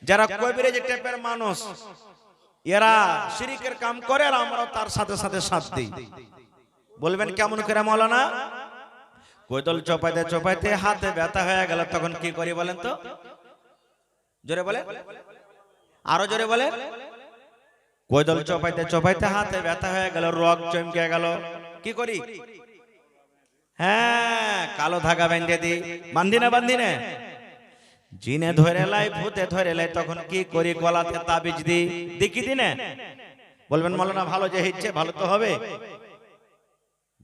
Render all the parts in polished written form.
যারা কবিরে যে টাইপের মানুষ এরা শিরিকের কাম করে আর আমরাও তার সাথে সাথে সাথ দিই। বলবেন কেমন করে মৌলানা? কোদল চপাইতে চপাইতে হাতে ব্যথা হয়ে গেল তখন কি করি বলেন তো? জোরে বলে, আরো জোরে বলে। কোদল চপাইতে চপাইতে হাতে ব্যথা হয়ে গেল, রক চমকে গেল, কি করি? হ্যাঁ, কালো ধাগা বেঁধে দিই। বান্ধি না বান্ধি না? জিনে ধরে লাই, ভূতে ধরে লাই, তখন কি করি? গলাতে তাবিজ দিই, দেখি দিনে। বলবেন মৌলানা ভালো যে হচ্ছে, ভালো তো হবে,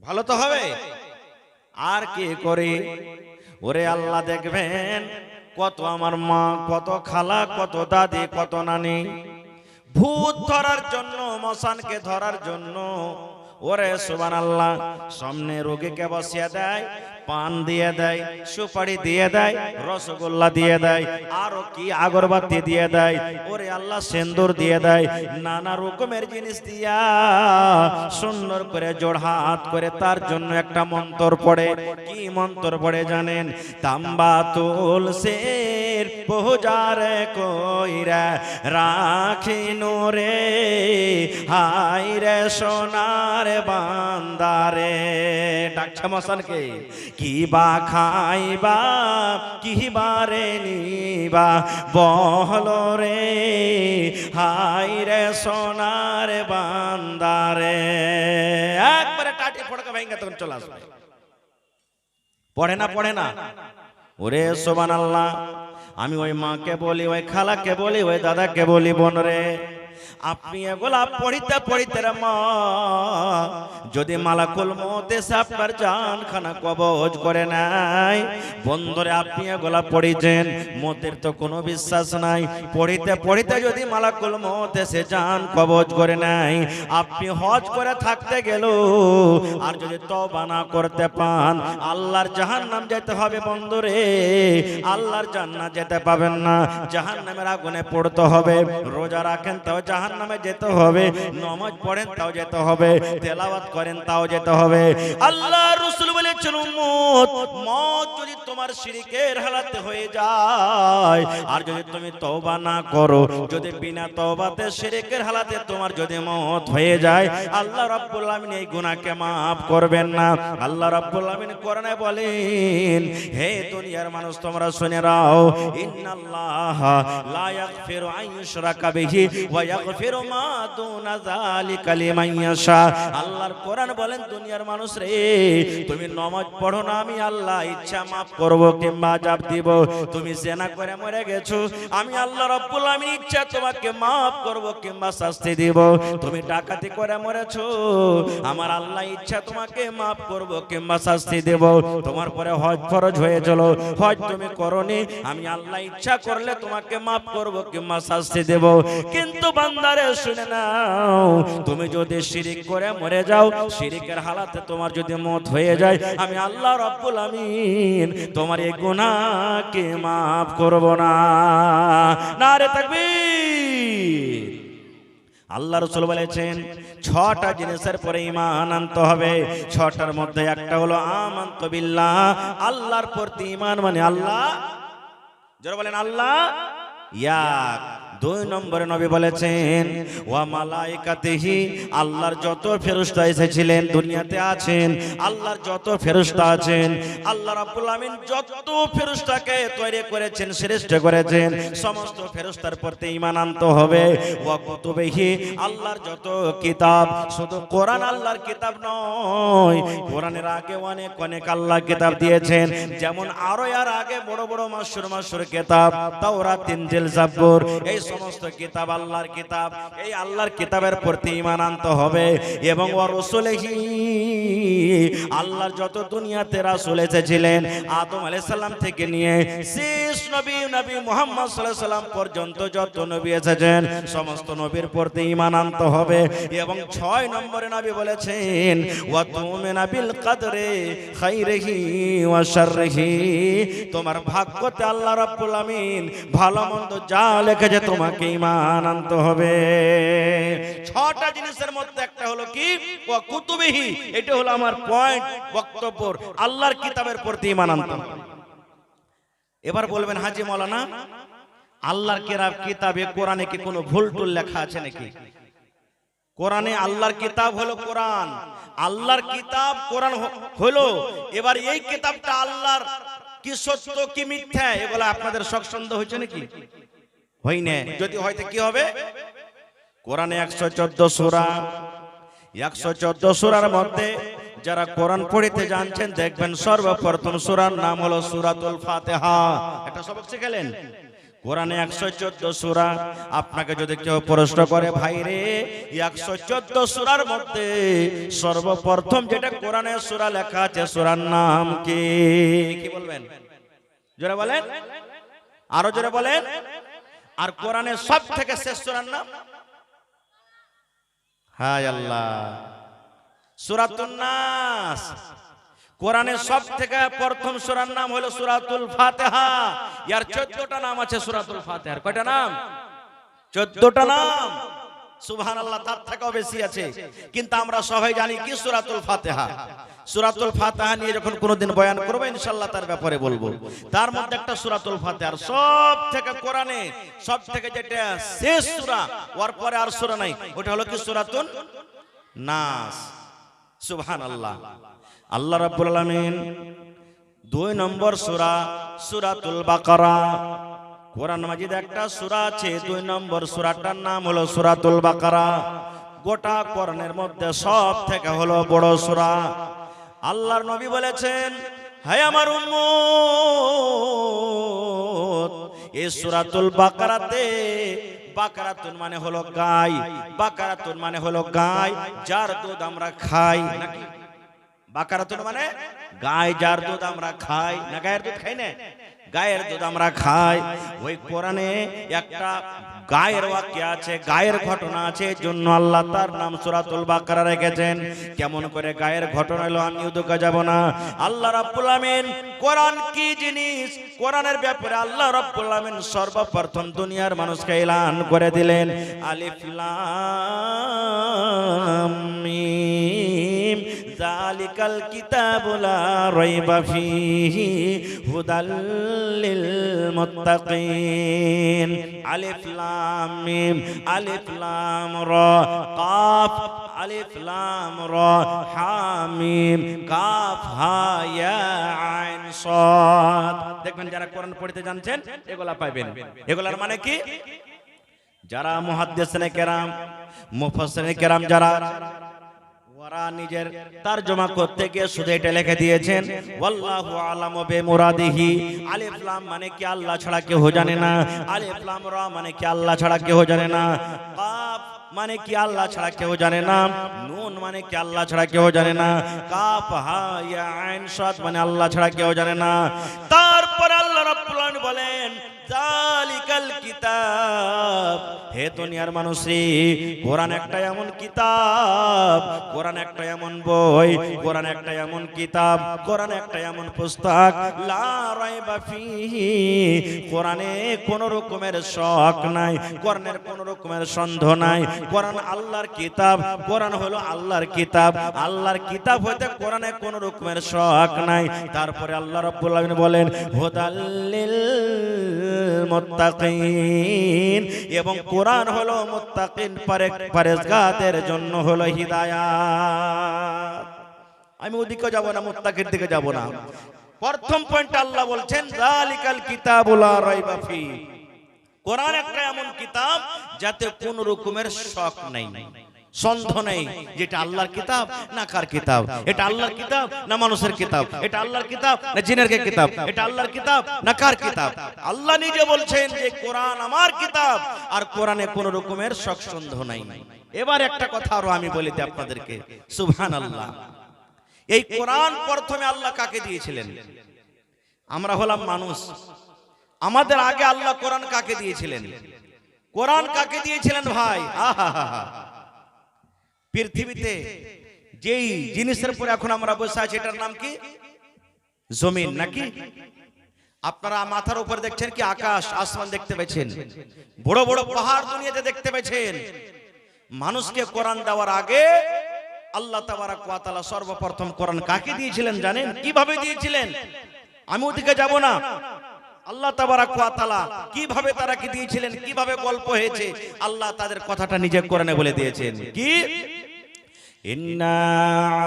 ভালো তো হবে। আর কি করি? ওরে আল্লাহ দেখবেন কত আমার মা, কত খালা, কত দাদি, কত নানি ভূত ধরার জন্য, মশানকে ধরার জন্য, ওরে সুবহানাল্লাহ, সামনে রোগীকে বসিয়ে দেয়, পান দিয়ে দেয়, সুপারি দিয়ে দেয়, রসগোল্লা দিয়ে দেয়, আরো কি আগরবাতি দিয়ে দেয়, ওরে আল্লাহ সিন্দুর দিয়ে দেয়, নানা রকমের জিনিস দিয়া সুন্দর করে জোড়হাত করে তার জন্য একটা মন্ত্র পড়ে। কি মন্ত্র পড়ে জানেন? তাম্বা তুলসের পূজারে কইরা রাখিনু রে, হাই রে সোনার বান্দারে। ডাকছে মশানকে, কি বা খাইবা, কি বারে নিবা, বহলো রে, হাই রে সোনার বান্দারে। একবারে টাটি ফড়কা ভাইঙ্গা তখন চলে আসবে। পড়ে না, পড়ে না? ওরে সুবহানাল্লাহ, আমি ওই মাকে বলি, ওই খালাকে বলি, ওই দাদাকে বলি, বোন রে, আপনি এগুলা পড়িতে পড়িতে রে মা, যদি মালাকুল মউত এসে আপনার জানখানা কবজ করে নাই, বন্ধুরে আপনি এগুলা পড়িছেন, মতের তো কোনো বিশ্বাস নাই, পড়িতে পড়িতে যদি মালাকুল মউত এসে জান কবজ করে নাই, আপনি হজ করে থাকতে গেল আর যদি তওবা না করতে পান, আল্লাহর জাহান্নাম যেতে হবে বন্ধুরে, আল্লাহর জান্নাত যেতে পাবেন না, জাহান্নামের আগুনে পড়তে হবে। রোজা রাখেন তাও জাহান্নামে যেতে হবে, নামাজ পড়েন তাও যেতে হবে, তেলাওয়াত করেন তাও যেতে হবে। আল্লাহর রাসূল বলেছেন, উম্মত, মত যদি তোমার শিরকের হালাতে হয়ে যায় আর যদি তুমি তওবা না করো, যদি বিনা তওবাতে শিরকের হালাতে তোমার যদি মত হয়ে যায়, আল্লাহ রাব্বুল আলামিন এই গুনাহকে maaf করবেন না। আল্লাহ রাব্বুল আলামিন কোরআনে বলেন, হে দুনিয়ার মানুষ তোমরা শুনে নাও, ইন্নাল্লাহা লা ইয়াগফিরু আন ইউশরাকা বিহি ওয়া ইয়াগফিরু মা দুনা যালিকা লিমান ইয়াশা। আল্লাহর কোরআন বলেন, দুনিয়ার মানুষ রে, তুমি নামাজ পড়ো না, আমি আল্লাহ ইচ্ছা maaf করব কিংবা আযাব দিব। তুমি জিনা করে মরে গেছো, আমি আল্লাহ রাব্বুল আলামিন ইচ্ছা তোমাকে maaf করব কিংবা শাস্তি দিব। তুমি ডাকাতি করে মরেছো, আমার আল্লাহ ইচ্ছা তোমাকে maaf করব কিংবা শাস্তি দেব। তোমার পরে হজ ফরজ হয়ে চলো, হজ তুমি করনি, আমি আল্লাহ ইচ্ছা করলে তোমাকে maaf করব কিংবা শাস্তি দেব। কিন্তু বান্দারে শুনে নাও, তুমি যদি শিরিক করে মরে যাও, শিরিকের হালাতে তোমার যদি মওত হয়ে যায়, আমি আল্লাহ রাব্বুল আমিন তোমার এই গুনাহকে maaf করব না। নারে তাকবীর। আল্লাহ রাসূল বলেছেন, 6টা জিনিসের পরে ঈমান আনতে হবে। 6টার মধ্যে একটা হলো আমানতু বিল্লাহ, আল্লাহর প্রতি ঈমান মানে আল্লাহ, যারা বলেন আল্লাহ এক। 2 নম্বরে নবী বলেছেন, ওয়া মালাইকাতিহি, আল্লাহর যত ফেরেশতা এসেছিলেন দুনিয়াতে আছেন, আল্লাহর যত ফেরেশতা আছেন, আল্লাহ রাব্বুল আমিন যত ফেরেশতাকে তৈরি করেছেন, শ্রেষ্ঠ করেছেন, সমস্ত ফেরেশতার প্রতি ঈমান আনতে হবে। ওয়া কুতুবিহি, আল্লাহর যত কিতাব, শুধু কোরআন আল্লাহর কিতাব নয়, কোরআনের আগে অনেক অনেক আল্লাহ কিতাব দিয়েছেন, যেমন আরো এর আগে বড় বড় মাশহুর কিতাব, তাওরাত, ইনজিল, জাবুর, এই সমস্ত কিতাব আল্লাহর কিতাব। এই আল্লাহর কিতাবের প্রতি ঈমান আনতে হবে। এবং ওয়া রাসূলিহি, আল্লাহর যত দুনিয়াতে রাসূল এসেছিলেন, আদম আলাইহিস সালাম থেকে নিয়ে শেষ নবী নবী মুহাম্মদ সাল্লাল্লাহু আলাইহি সাল্লাম পর্যন্ত যত নবী এসেছেন, সমস্ত নবীর প্রতি ঈমান আনতে হবে। এবং 6 নম্বরে নবী বলেছেন, ওয়া তুমিনা বিল কদরি খাইরিহি ওয়া শাররিহি, তোমার ভাগ্যতে আল্লাহ রাব্বুল আমিন ভালো মন্দ যা লিখেছে তোমাকে ঈমান আনতে হবে। 6টা জিনিসের মধ্যে একটা হলো কি? ওয়া কুতুবিহি, এটা হলো আমার পয়েন্ট বক্তব্য, আল্লাহর কিতাবের প্রতি ঈমান আনতে হবে। এবার বলবেন, হাজী মাওলানা আল্লাহর কিতাবে কোরআনে কি কোনো ভুল টুল লেখা আছে নাকি? কোরআনে আল্লাহর কিতাব হলো কোরআন, আল্লাহর কিতাব কোরআন হলো। এবার এই কিতাবটা আল্লাহর কি সত্য কি মিথ্যা এগুলো আপনাদের শক সন্দেহ হয়েছে নাকি? হয়নি। যদি হয়তো কি হবে? কোরআনে 114 সূরা, 114 সূরার মধ্যে যারা কোরআন পড়িতে জানছেন দেখবেন সর্বপ্রথম সূরার নাম হলো সূরাতুল ফাতিহা। একটা সবক শিখলেন। কোরআনে 114 সূরা। আপনাকে যদি কেউ প্রশ্ন করে ভাই রে 114 সূরার মধ্যে সর্বপ্রথম যেটা কোরআনে সূরা লেখা আছে সূরার নাম কি? কি বলবেন? জোরে বলেন, আরো জোরে বলেন। আর কোরআনের সব থেকে শেষ সূরার নাম? হায় আল্লাহ, সূরাতুন নাস। কোরআনের সব থেকে প্রথম সূরার নাম হলো সূরাতুল ফাতিহা। এর 14টা নাম আছে সূরাতুল ফাতিহার। কয়টা নাম? 14টা নাম। সুবহানাল্লাহ, তার থেকেও বেশি আছে। কিন্তু আমরা সবাই জানি কি সূরাতুল ফাতিহা। সূরাতুল ফাতিহা নিয়ে যখন কোনোদিন বয়ান করব ইনশাআল্লাহ তার ব্যাপারে বলবো। তার মধ্যে একটা সূরাতুল ফাতিহার সব থেকে কোরআনে সব থেকে যেটা শেষ সূরা, ওর পরে আর সূরা নাই, ওটা হলো কি সূরাতুন নাস। সুবহানাল্লাহ। আল্লাহ রাব্বুল আলামিন 2 নম্বর সূরা সূরাতুল বাকারা। কোরআন মাজিদে একটা সূরা আছে 2 নম্বর সূরাটার নাম হলো সূরাতুল বাকারা। গোটা কোরআনের মধ্যে সব থেকে হলো বড় সূরা। আল্লাহর নবী বলেছেন, হে আমার উম্মত, এই সূরাতুল বাকারাতে, বাকারাতুন মানে হলো গাই, বাকারাতুন মানে হলো গাই যার দুধ আমরা খাই। নাকি বাকারাতুন মানে গাই যার দুধ আমরা খাই, না গায়ের দুধ খাই না, গায়ের দুধ আমরা খাই। ওই কোরআনে একটা গায়ের ওয়াক্য আছে, গায়ের ঘটনা আছে, এর জন্য আল্লাহ তার নাম সূরাতুল বাকারা রেখেছেন। কেমন করে গায়ের ঘটনা হলো আমিও তো যাব না। আল্লাহ রাব্বুল আমিন কোরআন কি জিনিস, কোরআনের ব্যাপারে আল্লাহ রাব্বুল আমিন সর্বপ্রথম দুনিয়ার মানুষকে এলান করে দিলেন। আলিফ লাম মিম যালিকাল কিতাবু লা রাইবা ফীহি হুদাল লিল মুত্তাকিন। আলিফ লাম মিম, আলিফ লাম রা, কাফ, আলিফ লাম রা, হা মিম, কাফ হা ইয়া আইন সাদ। দেখবেন যারা কোরআন পড়তে জানছেন এগুলা পাবেন। এগুলার মানে কি? যারা মুহাদ্দিসিনে কেরাম, মুফাসসিরিনে কেরাম যারা ওরা নিজের তরজমা করতে গিয়ে শুধু এটা লিখে দিয়েছেন ওয়াল্লাহু আলামু বিমুরাদিহি। আলিফ লাম মানে কি আল্লাহ ছাড়া কেউ জানে না, আলিফ লাম রা মানে কি আল্লাহ ছাড়া কেউ জানে না, কাফ মানে কি আল্লাহ ছাড়া কেউ জানে না, নুন মানে কি আল্লাহ ছাড়া কেউ জানে না, কাফ হা ইয়া আইন সাদ মানে আল্লাহ ছাড়া কেউ জানে না। তারপর আল্লাহ রাব্বুল আলামিন বলেন যালিকাল কিতাব। হে দুনিয়ার মানুষই, কোরআন একটা এমন কিতাব, কোরআন একটা এমন বই, কোরআন একটা এমন কিতাব, কোরআন একটা এমন পুস্তক লা রাইবা ফীহি। কোরআনে কোন রকমের শক নাই, কোরআনের কোন রকমের সন্দেহ নাই। কোরআন আল্লাহর কিতাব, কোরআন হলো আল্লাহর কিতাব, আল্লাহর কিতাব হইতে কোরআনে কোন রকমের শক নাই। তারপরে আল্লাহ রাব্বুল আলামিন বলেন হুদাল লিল মুত্তাকিন, এবং কোরআন হলো মুত্তাকিন পরেজগারদের জন্য হলো হিদায়াত। আমি ওদিকে যাব না, মুত্তাকির দিকে যাব না। প্রথম পয়েন্ট আল্লাহ বলছেন যালিকাল কিতাবু লা রাইবা ফি। কোরআন একটা এমন কিতাব যাতে কোন রকমের শক নেই, সন্দেহ নেই, যেটা আল্লাহর কিতাব না কার কিতাব, এটা আল্লাহর কিতাব না মানুষের কিতাব, এটা আল্লাহর কিতাব না জিনের কিতাব, এটা আল্লাহর কিতাব না কার কিতাব। আল্লাহ নিজে বলছেন যে কোরআন আমার কিতাব, আর কোরআনে কোন রকমের শক সন্দেহ নাই। এবার একটা কথা আরো আমি বলি আপনাদেরকে, সুবহানাল্লাহ। এই কোরআন প্রথমে আল্লাহ কাকে দিয়েছিলেন? আমরা হলাম মানুষ, আমাদের আগে আল্লাহ কোরআন কাকে দিয়েছিলেন? কোরআন কাকে দিয়েছিলেন ভাই? আহা হা হা। পৃথিবীতে যেই জিনিসের উপর এখন আমরা বসে আছি এটার নাম কি? জমিন। নাকি আপনারা মাথার উপর দেখছেন কি আকাশ, আসমান দেখতে পেয়েছেন, বড় বড় পাহাড় দুনিয়াতে দেখতে পেয়েছেন। মানুষকে কোরআন দেওয়ার আগে আল্লাহ তাবারাক ওয়া তাআলা সর্বপ্রথম কোরআন কাকে দিয়েছিলেন জানেন? কিভাবে দিয়েছিলেন? আমি ওদিকে যাব না, আল্লাহ তাবারাক ওয়া তাআলা কিভাবে তারা কি দিয়েছিলেন, কিভাবে গল্প হয়েছে, আল্লাহ তাদের কথাটা নিজে কোরআনে বলে দিয়েছেন। কি ইন্না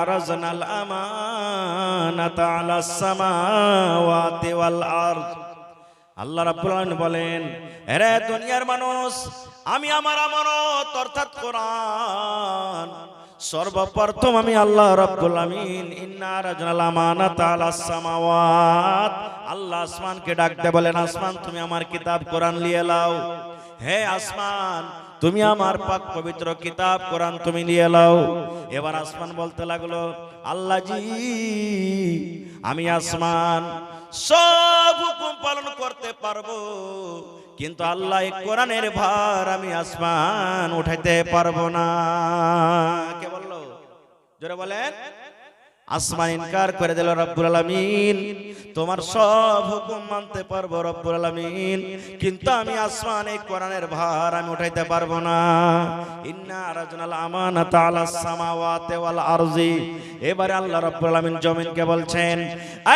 আরাজনাল আমানাতা আলাস সামাওয়াতি ওয়াল আরদ, আল্লাহ রাব্বুল আলামিন বলেন, এরে দুনিয়ার মানুষ, আমি আমার আমানত অর্থাৎ কোরআন সর্বপ্রথম আমি আল্লাহ রাব্বুল আলামিন ইন্না আরাজনাল আমানাতা আলাস সামাওয়াত, আল্লাহ আসমানকে ডাকতে বলেন, আসমান তুমি আমার কিতাব কোরআন নিয়ে লাও। হে আসমান, তুমি আমার পাক পবিত্র কিতাব কোরআন তুমি নিয়ে লাও। এবার আসমান বলতে লাগলো, আল্লাহ জি, আমি আসমান সব হুকুম পালন করতে পারবো, কিন্তু আল্লাহ এই কোরআনের ভার আমি আসমান উঠাইতে পারবো না। কে বললো? জোরে বলেন। আসমান ইনকার করে দিল, রব্বুল আলামিন তোমার সব হুকুম মানতে পারবো রব্বুল আলামিন, কিন্তু আমি আসমান এই কোরআনের ভার আমি উঠাইতে পারবো না। ইন্না আরাজনাল আমানাতা আলাস সামাওয়াতি ওয়াল আরজি, এবারে আল্লাহ রব্বুল আলামিন জমিনকে বলছেন,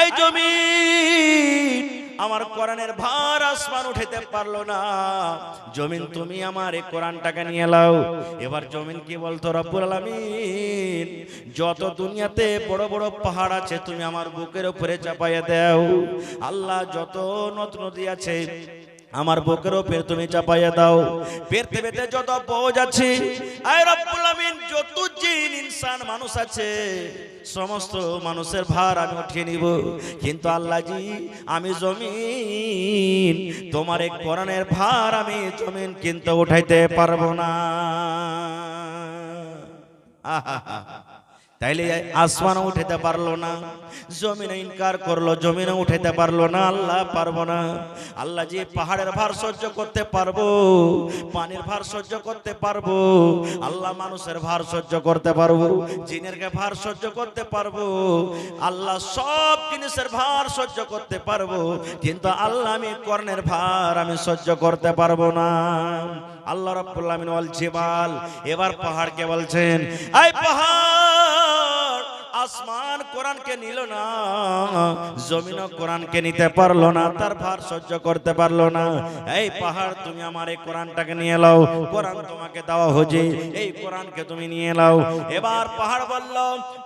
এই জমিন, আমার কোরআনের ভার আসমান উঠাইতে পারলো না, জমিন তুমি আমার এই কোরআনটাকে নিয়ে লাও। এবার জমিন কি বলতো, রব্বুল আলামিন যত দুনিয়াতে বড় বড় পাহাড় আছে তুমি আমার বুকের উপরে চাপাইয়া দাও। আল্লাহ যত নদ নদী আছে আমার বুকের উপরে তুমি চাপাইয়া দাও। পেরতে পেতে যত পৌঁছ আছে, আয় রব্বুল আলামিন যত জিন ইনসান মানুষ আছে সমস্ত মানুষের ভার আমি উঠিয়ে নিব, কিন্তু আল্লাহ জি আমি জমিন তোমার এই কোরআনের ভার আমি জমিন কিন্তু উঠাইতে পারবো না। আহা, তাইলে আসমান উঠাইতে পারলো না, জমিনে ইনকার করলো, জমিনে উঠাইতে পারলো না, আল্লাহ পারবো না। আল্লাহ জি পাহাড়ের ভার সহ্য করতে পারবো, পানির ভার সহ্য করতে পারবো, আল্লাহ মানুষের ভার সহ্য করতে পারবো, জিনের ভার সহ্য করতে পারবো, আল্লাহ সব জিনিসের ভার সহ্য করতে পারবো, কিন্তু আল্লাহ আমি কোরআনের ভার আমি সহ্য করতে পারবো না। আল্লাহ রাব্বুল আলামিন ওয়াল জিবাল, এবার পাহাড়কে বলছেন, এই পাহাড়, আসমান কোরআনকে নিল না, জমিনও কোরআনকে নিতে পারলো না, তার ভার সহ্য করতে পারলো না। এই পাহাড় তুমি আমার এই কোরআনটাকে নিয়ে নাও, কোরআন তোমাকে দেওয়া হয়েছে, এই কোরআনকে তুমি নিয়ে নাও। এবার পাহাড় বলল,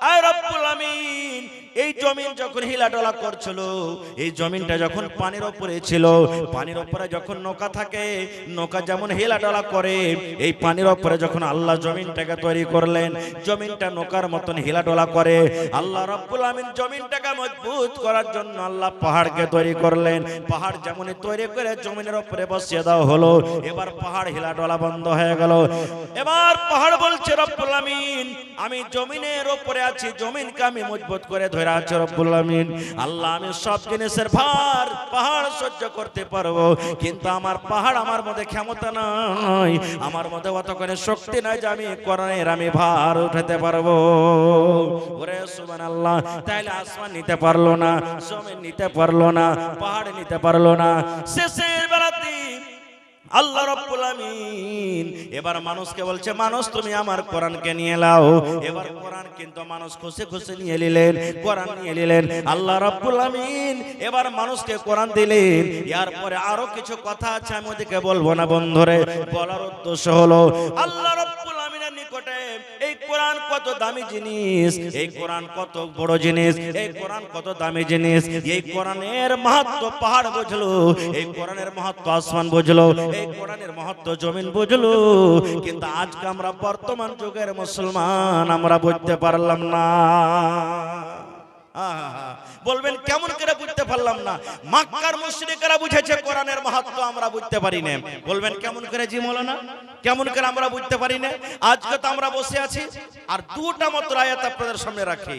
আয় রব্বুল আমিন, এই জমিন যখন হিলাডোলা করছিল, এই জমিনটা যখন পানির উপরে ছিল, পানির উপরে যখন নৌকা থাকে, নৌকা যেমন হিলাডোলা করে, এই পানির উপরে যখন আল্লাহ জমিনটাকে তৈরি করলেন, জমিনটা নৌকার মতন হিলাডোলা করে। আল্লাহ রাব্বুল আমিন জমিনটাকে মজবুত করার জন্য আল্লাহ পাহাড়কে তৈরি করলেন। পাহাড় যেমন তৈরি করে জমিনের উপরে বসিয়ে দেওয়া হলো, এবার পাহাড় হিলাডোলা বন্ধ হয়ে গেল। এবার পাহাড় বলছে, রব্বুল আমিন আমি জমিনের উপরে আছি, জমিনকে আমি মজবুত করে ধরে আছি রব্বুল আমিন। আল্লাহ আমি সব জিনিসের ভার পাহাড় সহ্য করতে পারবো, কিন্তু আমার পাহাড় আমার মধ্যে ক্ষমতা নাই, আমার মধ্যে অত করে শক্তি নাই যে আমি কোরআনের আমি ভার উঠাতে পারবো। ওরে সুবহানাল্লাহ, তাইলে আসমান নিতে পারলো না, জমিন নিতে পারলো না, পাহাড় নিতে পারলো না। শেষের বেলাতে আল্লাহ রাব্বুল আমিন এবার মানুষকে বলছে, মানুষ তুমি আমার কোরআনকে নিয়ে নাও। এবার কোরআন কিন্তু মানুষ খুশি খুশি নিয়ে নিলেন, কোরআন নিয়ে নিলেন। আল্লাহ রাব্বুল আমিন এবার মানুষকে কোরআন দিলেন। এরপরে আরো কিছু কথা আছে, আমি ওদিকে বলবো না বন্ধুরে। বলার উদ্দেশ্য হলো, আল্লাহ রাব্বুল আমিনের নিকটে এই কোরআন কত দামি জিনিস, এই কোরআন কত বড় জিনিস, এই কোরআন কত দামি জিনিস। এই কোরআনের মাহাত্ম্য পাহাড় বুঝলো, এই কোরআনের মাহাত্ম্য আসমান বুঝলো, এই কোরআনের মাহাত্ম্য জমিন বুঝলো, কিন্তু আজকে আমরা বর্তমান যুগের মুসলমান আমরা বুঝতে পারলাম না। বলবেন কেমন করে বুঝতে পারলাম না? মক্কার মুশরিকরা বুঝেছে কোরআনের মাহাত্ম্য, আমরা বুঝতে পারি না। বলবেন কেমন করে? জি মাওলানা, কেমন করে আমরা বুঝতে পারি না? আজকে তো আমরা বসে আছি, আর দুটা মাত্র আয়াত আপনাদের সামনে রাখি।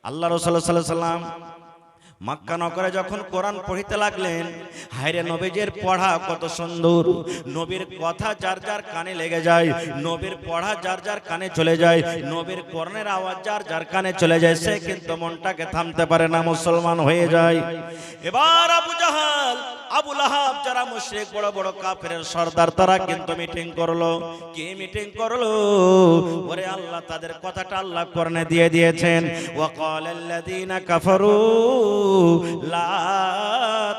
আল্লাহ রাসূল সাল্লাল্লাহু আলাইহি ওয়াসাল্লাম মক্কা নগরে যখন কোরআন পড়িতে লাগলেন, হায়রে নবীজির পড়া কত সুন্দর, নবীর কথা যার যার কানে লেগে যায়, নবীর পড়া যার যার কানে চলে যায়, নবীর কোরআনের আওয়াজ যার যার কানে চলে যায়, সে কিন্তু মনটাকে থামতে পারে না, মুসলমান হয়ে যায়। এবার আবু জাহাল আবু লাহাব যারা মুশরিক বড় বড় কাফেরের সর্দার তারা কিন্তু মিটিং করলো। কি মিটিং করলো? ওরে আল্লাহ তাদের কথাটা আল্লাহ কোরআনে দিয়ে দিয়েছেন, ওয়াকালাল্লাযীনা কাফারু লা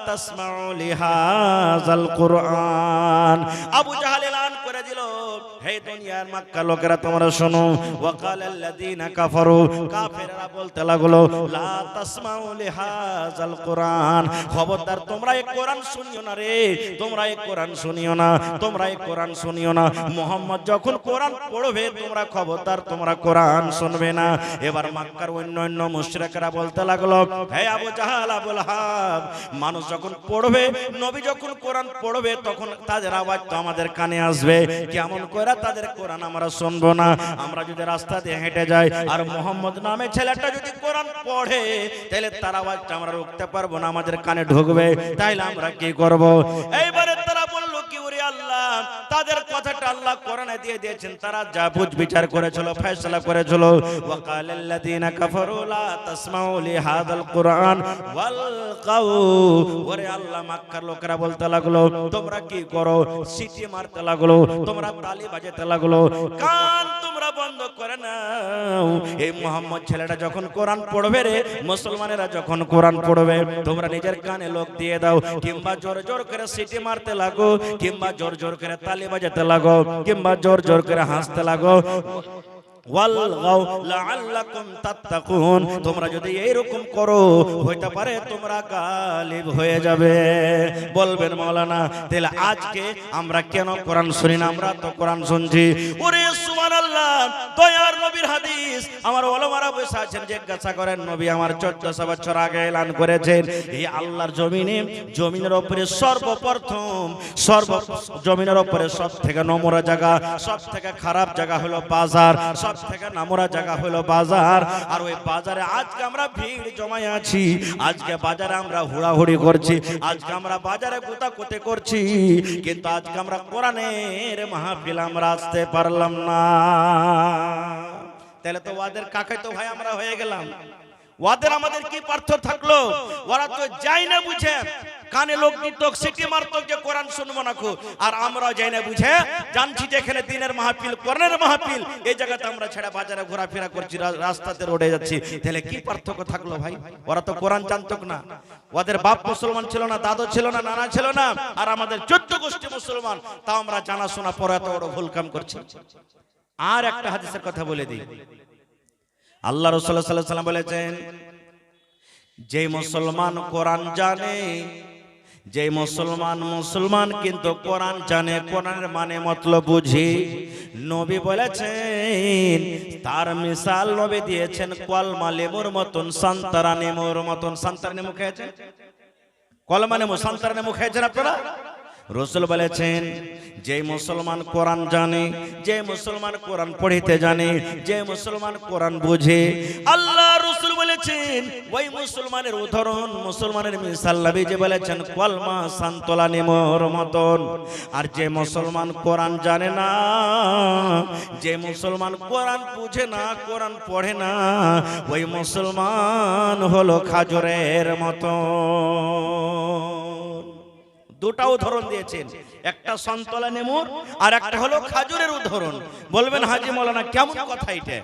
তাসমাউ লিহাযাল কুরআন। আবু জাহেল এলান করে দিল, হে দুনিয়ার মক্কা লোকেরা তোমরা শোনো, ওয়াকালাল্লাযীনা কাফারু, কাফেররা বলতে লাগলো, লা তাসমাউ লিহাযাল কুরআন, খবরদার তোমরা এই কোরআন শুনিও না রে, তোমরা এই কোরআন শুনিও না, তোমরা এই কোরআন শুনিও না। মুহাম্মদ যখন কোরআন পড়বে তোমরা খবরদার তোমরা কোরআন শুনবে না। এবার মক্কার অন্যান্য মুশরিকরা বলতে লাগলো, হে আবু জাহাল, আবু লাহাব, মানুষ যখন পড়বে, নবী যখন কোরআন পড়বে তখন তাদের আওয়াজ তো আমাদের কানে আসবে, কেমন করে তাদের কোরআন আমরা শুনবো না? আমরা যদি রাস্তা দিয়ে হেঁটে যাই আর মুহাম্মদ নামে ছেলেটা যদি কোরআন পড়ে তাহলে তার আওয়াজটা আমরা রুখতে পারবো না, আমাদের কানে ঢুকবে, তাইলে আমরা কি করব? এইবারে তারা বলল কি, ওরে আল্লাহ, তাদের কথাটা আল্লাহ কোরআনে দিয়ে দিয়েছেন, তারা যা বুঝ বিচার করেছিল, ফয়সালা করেছিল, ওয়াকালাল্লাযীনা কাফারু লা তাসমাউ লিহাযাল কুরআন ওয়ালকাউ, ওরে আল্লাহ মক্কার লোকেরা বলতে লাগলো, তোমরা কি করো? সিটি মারতে লাগলো, তোমরা তালি বাজাতে লাগলো, কান তোমরা বন্ধ করে নাও। এই মুহাম্মদ ছেলেটা যখন কোরআন পড়বে রে, মুসলমানেরা যখন কোরআন পড়বে তোমরা নিজের কানে লোক দিয়ে দাও, কিংবা জোর জোর করে সিটি মারতে লাগো, কিংবা জোর জোর করে তালি বাজাতে লাগো, কিংবা জোর জোর করে হাসতে লাগো। ওয়ালগাও লাআল্লাকুম তাত্তাকুন, তোমরা যদি এইরকম করো হইতে পারে তোমরা গালিব হয়ে যাবে। বলবেন মাওলানা তাহলে আজকে আমরা কেন কোরআন শুনি না? আমরা তো কোরআন শুনছি। ওরে সুবহানাল্লাহ, দয়ার নবীর হাদিস আমার ওলামারা বসে আছেন, জিজ্ঞাসা করেন, নবী আমার 1400 বছর আগে এলান করেছেন, এই আল্লাহর জমিনে, জমিনের উপরে সর্বপ্রথম জমিনের উপরে সব থেকে নোংরা জায়গা, সব থেকে খারাপ জায়গা হলো বাজার, সব থেকে নোংরা জায়গা হলো বাজার। আর ওই বাজারে আজকে আমরা ভিড় জমায় আছি, আজকে বাজারে আমরা হুড়াহুড়ি করছি, আজকে আমরা বাজারে কোতাকুতি করছি, কিন্তু আজকে আমরা কোরআনের মাহফিল আমরা আসতে পারলাম না। তাহলে তো ওদের কাকে তো ভাই আমরা হয়ে গেলাম। ওদের আমাদের কি পার্থক্য থাকলো? ওরা তো যাই না বুঝে কানে লোক দিত, সিটি মারত যে কোরআন শুনবো না খুব, আর আমরা যাই না বুঝে জানছি যেখানে দিনের মাহফিল, কোরআনের মাহফিল, এই জায়গাতে আমরা ছেড়ে বাজারে ঘোরাফেরা করছি, রাস্তাতে রোডে যাচ্ছি। তাহলে কি পার্থক্য থাকলো ভাই? ওরা তো কোরআন জানতো না, ওদের বাপ মুসলমান ছিল না, দাদু ছিল না, নানা ছিল না, আর আমাদের 14 গোষ্ঠী মুসলমান, তাও আমরা জানাশোনা পরে এত বড় ভুল কাম করছি। আর একটা হাদিসের কথা বলে দিই, আল্লাহ রাসূল সাল্লাল্লাহু আলাইহি ওয়াসাল্লাম বলেছেন, যে মুসলমান কোরআন জানে, যে মুসলমান কিন্তু কোরআন জানে, কোরআনের মানে মতলব বুঝি, নবী বলেছেন তার মিসাল নবী দিয়েছেন কলমা লেবুর মতন, সান্তারা নেমুর মতন। সান্তারা নেমু খেয়েছেন? কলমা নেমু, সান্তারা নেমু খেয়েছেন আপনারা? রাসূল বলেছেন যে মুসলমান কোরআন জানে, যে মুসলমান কোরআন পড়িতে জানে, যে মুসলমান কোরআন বুঝে, আল্লাহ রাসূল বলেছেন ওই মুসলমানের উদাহরণ, মুসলমানের মিসাল নবী যে বলেছেন কলমা সান্তলা নেমুর মতন। আর যে মুসলমান কোরআন জানে না, যে মুসলমান কোরআন বুঝে না, কোরআন পড়ে না, ওই মুসলমান হলো খাজুরের মতন। দুটা উদাহরণ দিয়েছেন, একটা সন্তলা নেমুর আর একটা হলো খাজুরের উদাহরণ। বলবেন হাজী মাওলানা কেমন কথা এটা?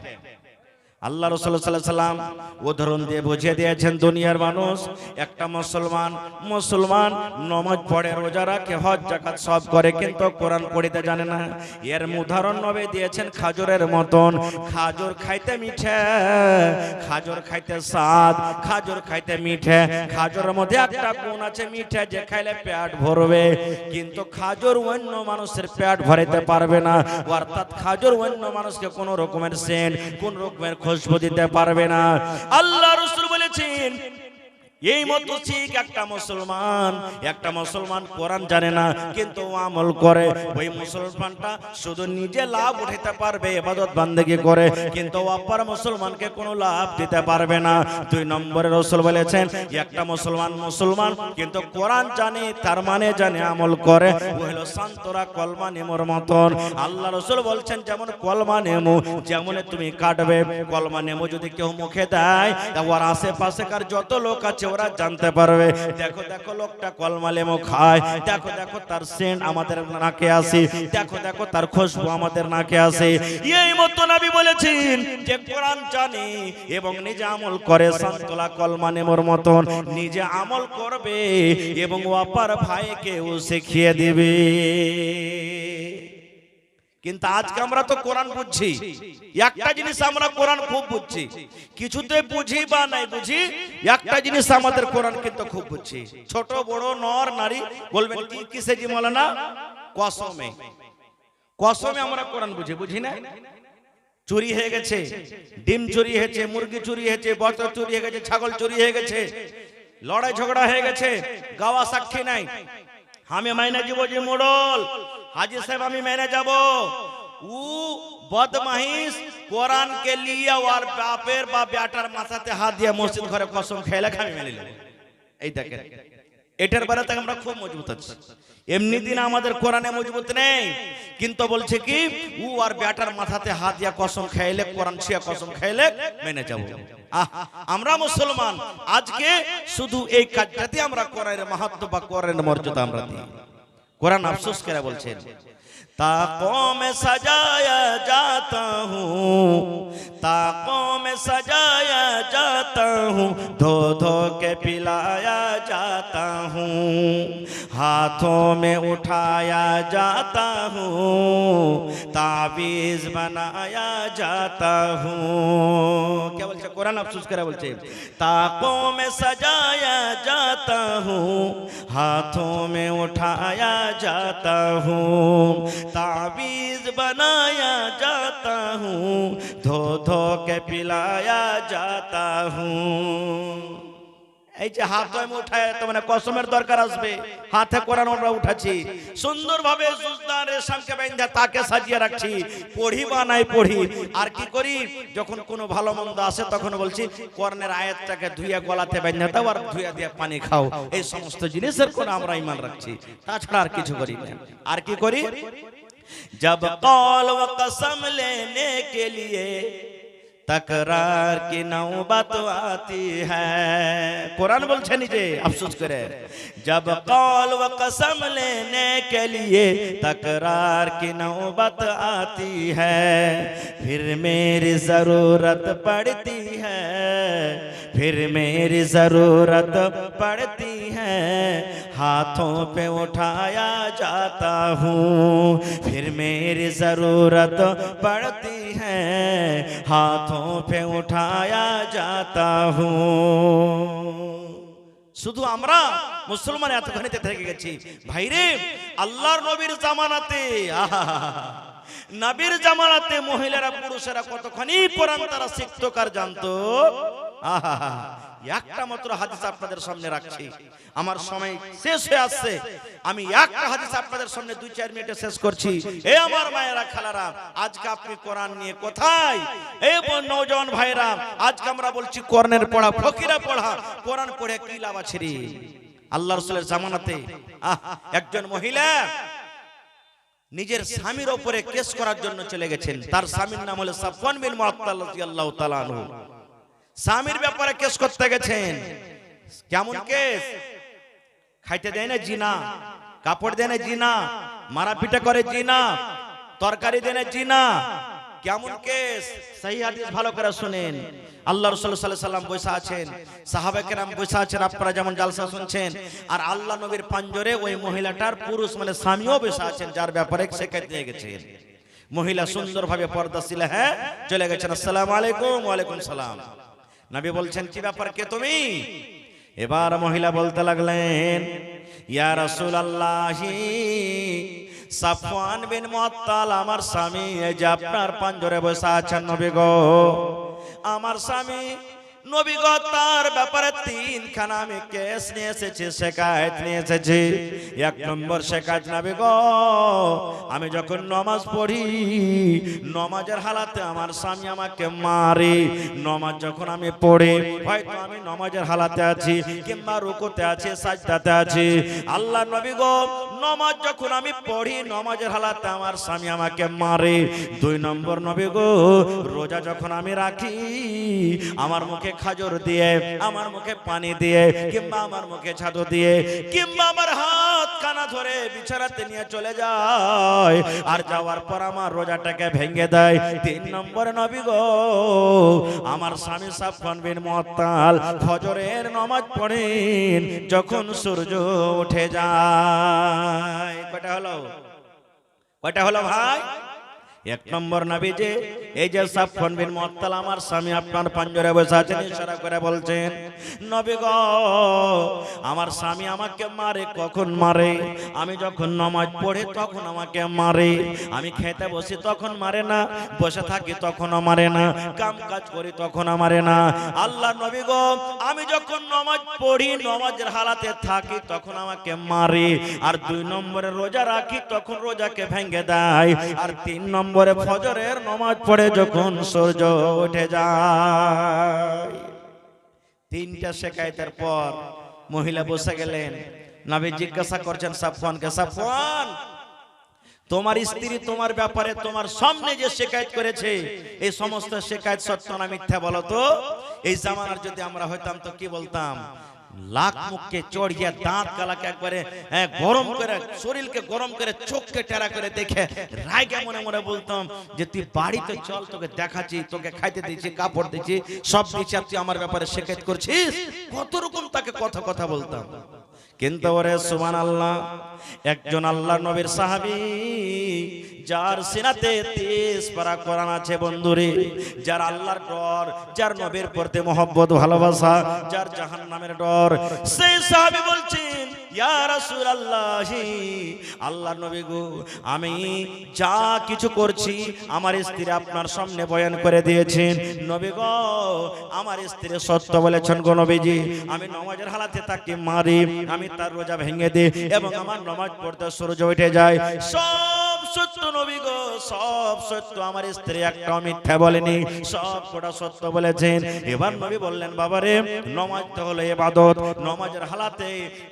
আল্লাহ রাসূল সাল্লাল্লাহু আলাইহি ওয়াসাল্লাম উদাহরণ দিয়ে বুঝিয়ে দিয়েছেন, দুনিয়ার মানুষ একটা মুসলমান নামাজ পড়ে, রোজা রাখে, হজ যাকাত সব করে, কিন্তু কোরআন পড়িতে জানে না। এর উদাহরণ নবী দিয়েছেন খাজুরের মতন। খাজুর খাইতে মিঠে, খাজুর খাইতে স্বাদ, খাজুর খাইতে মিঠে, খাজুরের মধ্যে একটা গুণ আছে মিঠে, যে খাইলে পেট ভরবে, কিন্তু খাজুর অন্য মানুষের পেট ভরাইতে পারবে না। অর্থাৎ খাজুর অন্য মানুষকে কোন রকমের সেন্ট, কোন রকমের খুশবু দিতে পারবে না। আল্লাহ রাসূল বলেছেন এই মতো ঠিক একটা মুসলমান কোরআন জানে না কিন্তু আমল করে, ওই মুসলমানটা শুধু নিজে লাভ উঠাতে পারবে, ইবাদত বান্দেগি করে, কিন্তু অপর মুসলমানকে কোনো লাভ দিতে পারবে না। 2 নম্বরে রাসূল বলেছেন একটা মুসলমান কিন্তু কোরআন জানে, তার মানে জানে, আমল করে, ও হলো সান্তরা কলমা নেমুর মতন। আল্লাহ রাসূল বলছেন যেমন কলমা নেমু, যেমন তুমি কাটবে, কলমা নেমু যদি কেউ মুখে দেয় তা ওর আশেপাশেকার যত লোক আছে ওরা জানতে পারবে। দেখো দেখো লোকটা কলমা লেবু খায়, দেখো দেখো তার সেন্ট আমাদের নাকে আসে, দেখো দেখো তার খুশবু আমাদের নাকে আসে। এই মতো নবী বলেছেন যে কোরআন জানে এবং নিজে আমল করে সন্তলা কলমা লেবুর মতন নিজে আমল করবে এবং অপর ভাইকেও শিখিয়ে দিবে। কিন্তু আজকে আমরা তো কোরআন বুঝছি, একটা জিনিস আমরা কোরআন খুব বুঝছি, কিছুতে বুঝি বা নাই বুঝি একটা জিনিস আমাদের কোরআন কিন্তু খুব বুঝছি। ছোট বড় নর নারী বলবেন কি কিসে জি মাওলানা? কসমে। কসমে আমরা কোরআন বুঝি, বুঝি না? চুরি হয়ে গেছে, ডিম চুরি হয়েছে, মুরগি চুরি হয়েছে, বকরা চুরি হয়ে গেছে, ছাগল চুরি হয়ে গেছে, লড়াই ঝগড়া হয়ে গেছে, গাওয়া সাক্ষী নাই, আমি মাইনে যাব যে মোড়ল हाजी साहब আমি मैंने যাব ও বদমাইশ কোরআন কে লিয়ে আর বাপের বা বেটার মাথাতে হাত দিয়ে মসজিদ ঘরে কসম খেলে খামি মেনে নিল। এই দেখেন এটার বেলাতে আমরা খুব মজবুত আছি। এমনি দিন আমাদের কোরআনে মজবুত নেই, কিন্তু বলছে কি ও আর বেটার মাথাতে হাত দিয়ে কসম খাইলে কোরআন শিয়া কসম খাইলে মেনে যাব। আমরা মুসলমান আজকে শুধু এই কাজটাতে আমরা কোরআনের মাহাত্ম্য বা কোরআনের মর্যাদা আমরা দিই। कुरान अफसोस करे बोलছেন ताकों में सजाया जाता हूँ, ताकों में सजाया जाता हूँ, धो धो के पिलाया जाता हूँ, हाथों में उठाया जाता हूँ, ताबीज बनाया जाता हूँ। क्या बोलছে कुरान अफसोस करे बोलছে ताकों में सजाया जाता हूँ, हाथों में उठाया जाता हूँ, ताबीज बनाया जाता हूँ, धो धो के पिलाया जाता हूँ। এই যে হাত আমি উঠায় তো মানে কসমের দরকার আসবে, হাতে কোরআন আমরা উঠাচ্ছি, সুন্দরভাবে সুজদানের সামনে বেঁধে তাকে সাজিয়ে রাখছি, পড়ি বা নাই পড়ি। আর কি করি যখন কোনো ভালো মন্দ আসে তখন বলছি কোরআনের আয়াতটাকে ধুইয়া গলাতে বেঁধে দাও আর ধুইয়া দিয়ে পানি খাও। এই সমস্ত জিনিসের কোন আমরা ঈমান রাখছি, তাছাড়া আর কিছু করি না। আর কি করি जब कौल व कसम लेने के लिए तकरार की नौबत आती है। कुरान बोलছে নিজে अफसोस करे जब कौल व कसम लेने के लिए तकरार की नौबत आती है, फिर मेरी जरूरत पड़ती है, फिर मेरी जरूरत पड़ती है, हाथों पे उठाया जाता हूँ, फिर मेरी जरूरत पड़ती है, हाथों पे उठाया जाता हूँ। শুধু আমরা মুসলমান এতখানিতে থেকে গেছি ভাইরে। আল্লাহর নবীর জামানাতে নবীর জামানাতে মহিলারা পুরুষেরা কতখানি কোরআন তারা শিখতো কার জানতো। একটা মাত্র হাদিস আপনাদের সামনে রাখছি, আমার সময় শেষ হয়ে আসছে, আমি একটা হাদিস আপনাদের সামনে 2-4 মিনিটে শেষ করছি। এই আমার মায়েরা খালারা, আজকে আপনি কোরআন নিয়ে কোথায়? এই নওজওয়ান ভাইরা, আজকে আমরা বলছি কোরআনের পড়া, ফকিরা পড়া, কোরআন পড়ে কি লাভ আছে রে? আল্লাহ রাসূলের জামানাতে একজন মহিলা নিজের স্বামীর উপরে কেস করার জন্য চলে গেছেন। তার স্বামীর নাম হলো সাফওয়ান বিন মুআত্তাল রাদিয়াল্লাহু তাআলা আনহু। স্বামীর ব্যাপারে কেস করতে গেছেন। কেমন কেস? খাইতে দেয় না জিনা, কাপড় দেয় না জিনা, মারা পিটা করে জিনা, তরকারি দেয় না জিনা। কেমন কেস? সহি হাদিস ভালো করে শুনেন। আল্লাহ রাসূল সাল্লাল্লাহু আলাইহি সাল্লাম বসে আছেন, সাহাবা কেরাম বসে আছেন, আপনারা যেমন জালসা শুনছেন, আর আল্লাহ নবীর পাঞ্জরে ওই মহিলাটার পুরুষ মানে স্বামীও বসে আছেন, যার ব্যাপারে শেখাত দিয়ে গেছেন। মহিলা সুন্দরভাবে পর্দাশীল হ্যাঁ চলে গেছেন। আসসালামু আলাইকুম। ওয়া আলাইকুম সালাম। নবী বলছেন কি ব্যাপার, কে তুমি? এবার মহিলা বলতে লাগলেন ইয়া রাসূলুল্লাহ, সাফওয়ান বিন মুআত্তাল আমার স্বামী, এই যে আপনার পাঞ্জরে বসে আছেন নবী গো, আমার স্বামী নবী গো, তার ব্যাপারে 3খানা আমি কেস নিয়ে এসেছি, শিকায়েত নিয়ে এসেছি। 1 নম্বর শিকায়েত নবী গো, আমি যখন নামাজ পড়ি, নামাজের হালাতে আমার স্বামী আমাকে মারে। নামাজ যখন আমি পড়ি, হয়তো আমি নামাজের হালাতে আছি কিংবা রুকুতে আছি, সাজদাতে আছি, আল্লাহ নবী গো নমাজ যখন আমি পড়ি নমাজের হালাতে আমার স্বামী আমাকে মারে। 2 নম্বর নবী গো রোজা যখন আমি রাখি আমার মুখে খাজর দিয়ে, আমার মুখে পানি দিয়ে, কিংবা আমার মুখে ছাতু দিয়ে, কিংবা আমার হাত কানা ধরে বিছানাতে নিয়ে চলে যায়, আর যাওয়ার পর আমার রোজাটাকে ভেঙে দেয়। 3 নম্বর নবী গো আমার স্বামী সাফওয়ান বিন মুআত্তাল ফজরের নামাজ পড়েন যখন সূর্য উঠে যায়। কয়টা হলো? কয়টা হলো ভাই? 1 নম্বর নবী যে এই যে সাফওয়ান বিন মুআত্তাল আমার স্বামী আপনার পাঞ্জরে বসে আছেন, ইশারা করে বলছেন নবী গো আমার স্বামী আমাকে মারে। কখন মারে? আমি যখন নামাজ পড়ি তখন আমাকে মারে, আমি খেতে বসি তখন মারে না, বসে থাকি তখনও মারে না, কাম কাজ করি তখন মারে না। আল্লাহ নবী গো আমি যখন নামাজ পড়ি নামাজের হালাতে থাকি তখন আমাকে মারে, আর 2 নম্বরে রোজা রাখি তখন রোজাকে ভেঙে দেয়, আর 3 নম্বরে ফজরের নামাজ পড়ে যখন সূর্য উঠে যায়। 3টা শিকায়তের পর মহিলা বসে গেলেন। নবী জিজ্ঞাসা করছেন সাফওয়ানকে, সাফওয়ান তোমার স্ত্রী তোমার ব্যাপারে তোমার সামনে যে শিকায়ত করেছে এই সমস্ত শিকায়ত সত্য না মিথ্যা বলো তো? এই জামানার যদি আমরা হইতাম তো কি বলতাম? লাখ মুখকে চড়িয়ে দাঁত গালাকে একবারে গরম করে, শরীরকে গরম করে, চোখকে টেরা করে দেখে রাগে মনে মনে বলতাম যে তুই বাড়িতে চল, তোকে দেখাচ্ছি, তোকে খাইতে দিচ্ছি, কাপড় দিচ্ছি, সব দিচ্ছি, আর তুই আমার ব্যাপারে শিকায়ত করছিস। কত রকম তাকে কথা বলতাম। কিন্তু ওরে সুবহানাল্লাহ, একজন আল্লাহর নবীর সাহাবী যার সিনাতে 30 পারা কোরআন আছে বন্ধুরে, যার আল্লাহর ডর, যার নবীর প্রতি মহব্বত ভালোবাসা, যার জাহান্নামের ডর, সেই সাহাবী বলছেন ইয়া রাসূলুল্লাহ আল্লাহর নবী গো আমি যা কিছু করছি আমার স্ত্রী আপনার সামনে বয়ান করে দিয়েছেন। নবী গো আমার স্ত্রী সত্য বলেছেন গো নবীজি, আমি নামাজের হালাতে তাকে মারি, আমি তার রোজা ভেঙে দিই এবং আমার নামাজ পড়তে সূর্য উঠে যায়। সব সত্য নবী গো, সব সত্য, আমার স্ত্রী একটাও মিথ্যা বলেনি, সব কোটা সত্য বলেছেন। এবার নবী বললেন বাবারে নামাজ তো হলো ইবাদত, নামাজের হালাতে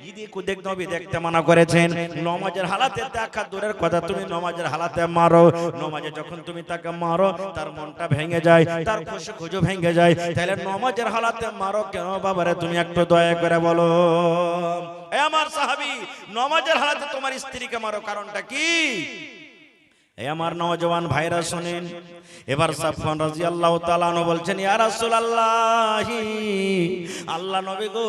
ইদিক উদিক নবী দেখতে মানা করেছেন। নামাজের হালাতে দেখা দূরের কথা, তুমি নামাজের হালাতে মারো, নামাজে যখন তুমি তাকে মারো তার মনটা ভেঙে যায়, তার খুশি খুঁজো ভেঙে যায়, তাহলে নামাজের হালাতে মারো কেন বাবারে? তুমি একটু দয়া করে বলো। এ আমার সাহাবী নামাজের হালাতে তোমার স্ত্রীকে মারো, কারণটা কি? এই আমার নওজওয়ান ভাইরা শুনেন। এবার সাফওয়ান রাদিয়াল্লাহু তাআলা আনহু বলছেন ইয়া রাসূলুল্লাহ আল্লাহ নবী গো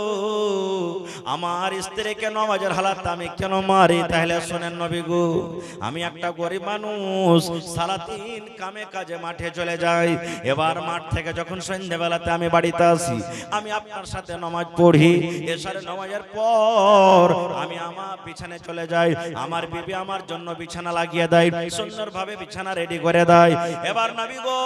আমার স্ত্রীকে নামাজের হালাতে আমি কেন মারি? তাহলে শুনেন নবী গো, আমি একটা গরিব মানুষ, সারাদিন কামে কাজে মাঠে চলে যাই, এবার মাঠ থেকে যখন সন্ধ্যাবেলাতে আমি বাড়িতে আসি, আমি আপনার সাথে নামাজ পড়ি, এশারের নামাজের পর আমি আমার বিছানায় চলে যাই, আমার বিবি আমার জন্য বিছানা লাগিয়ে দেয়, সুন্দরভাবে বিছানা রেডি করে দেয়। এবার নবী গো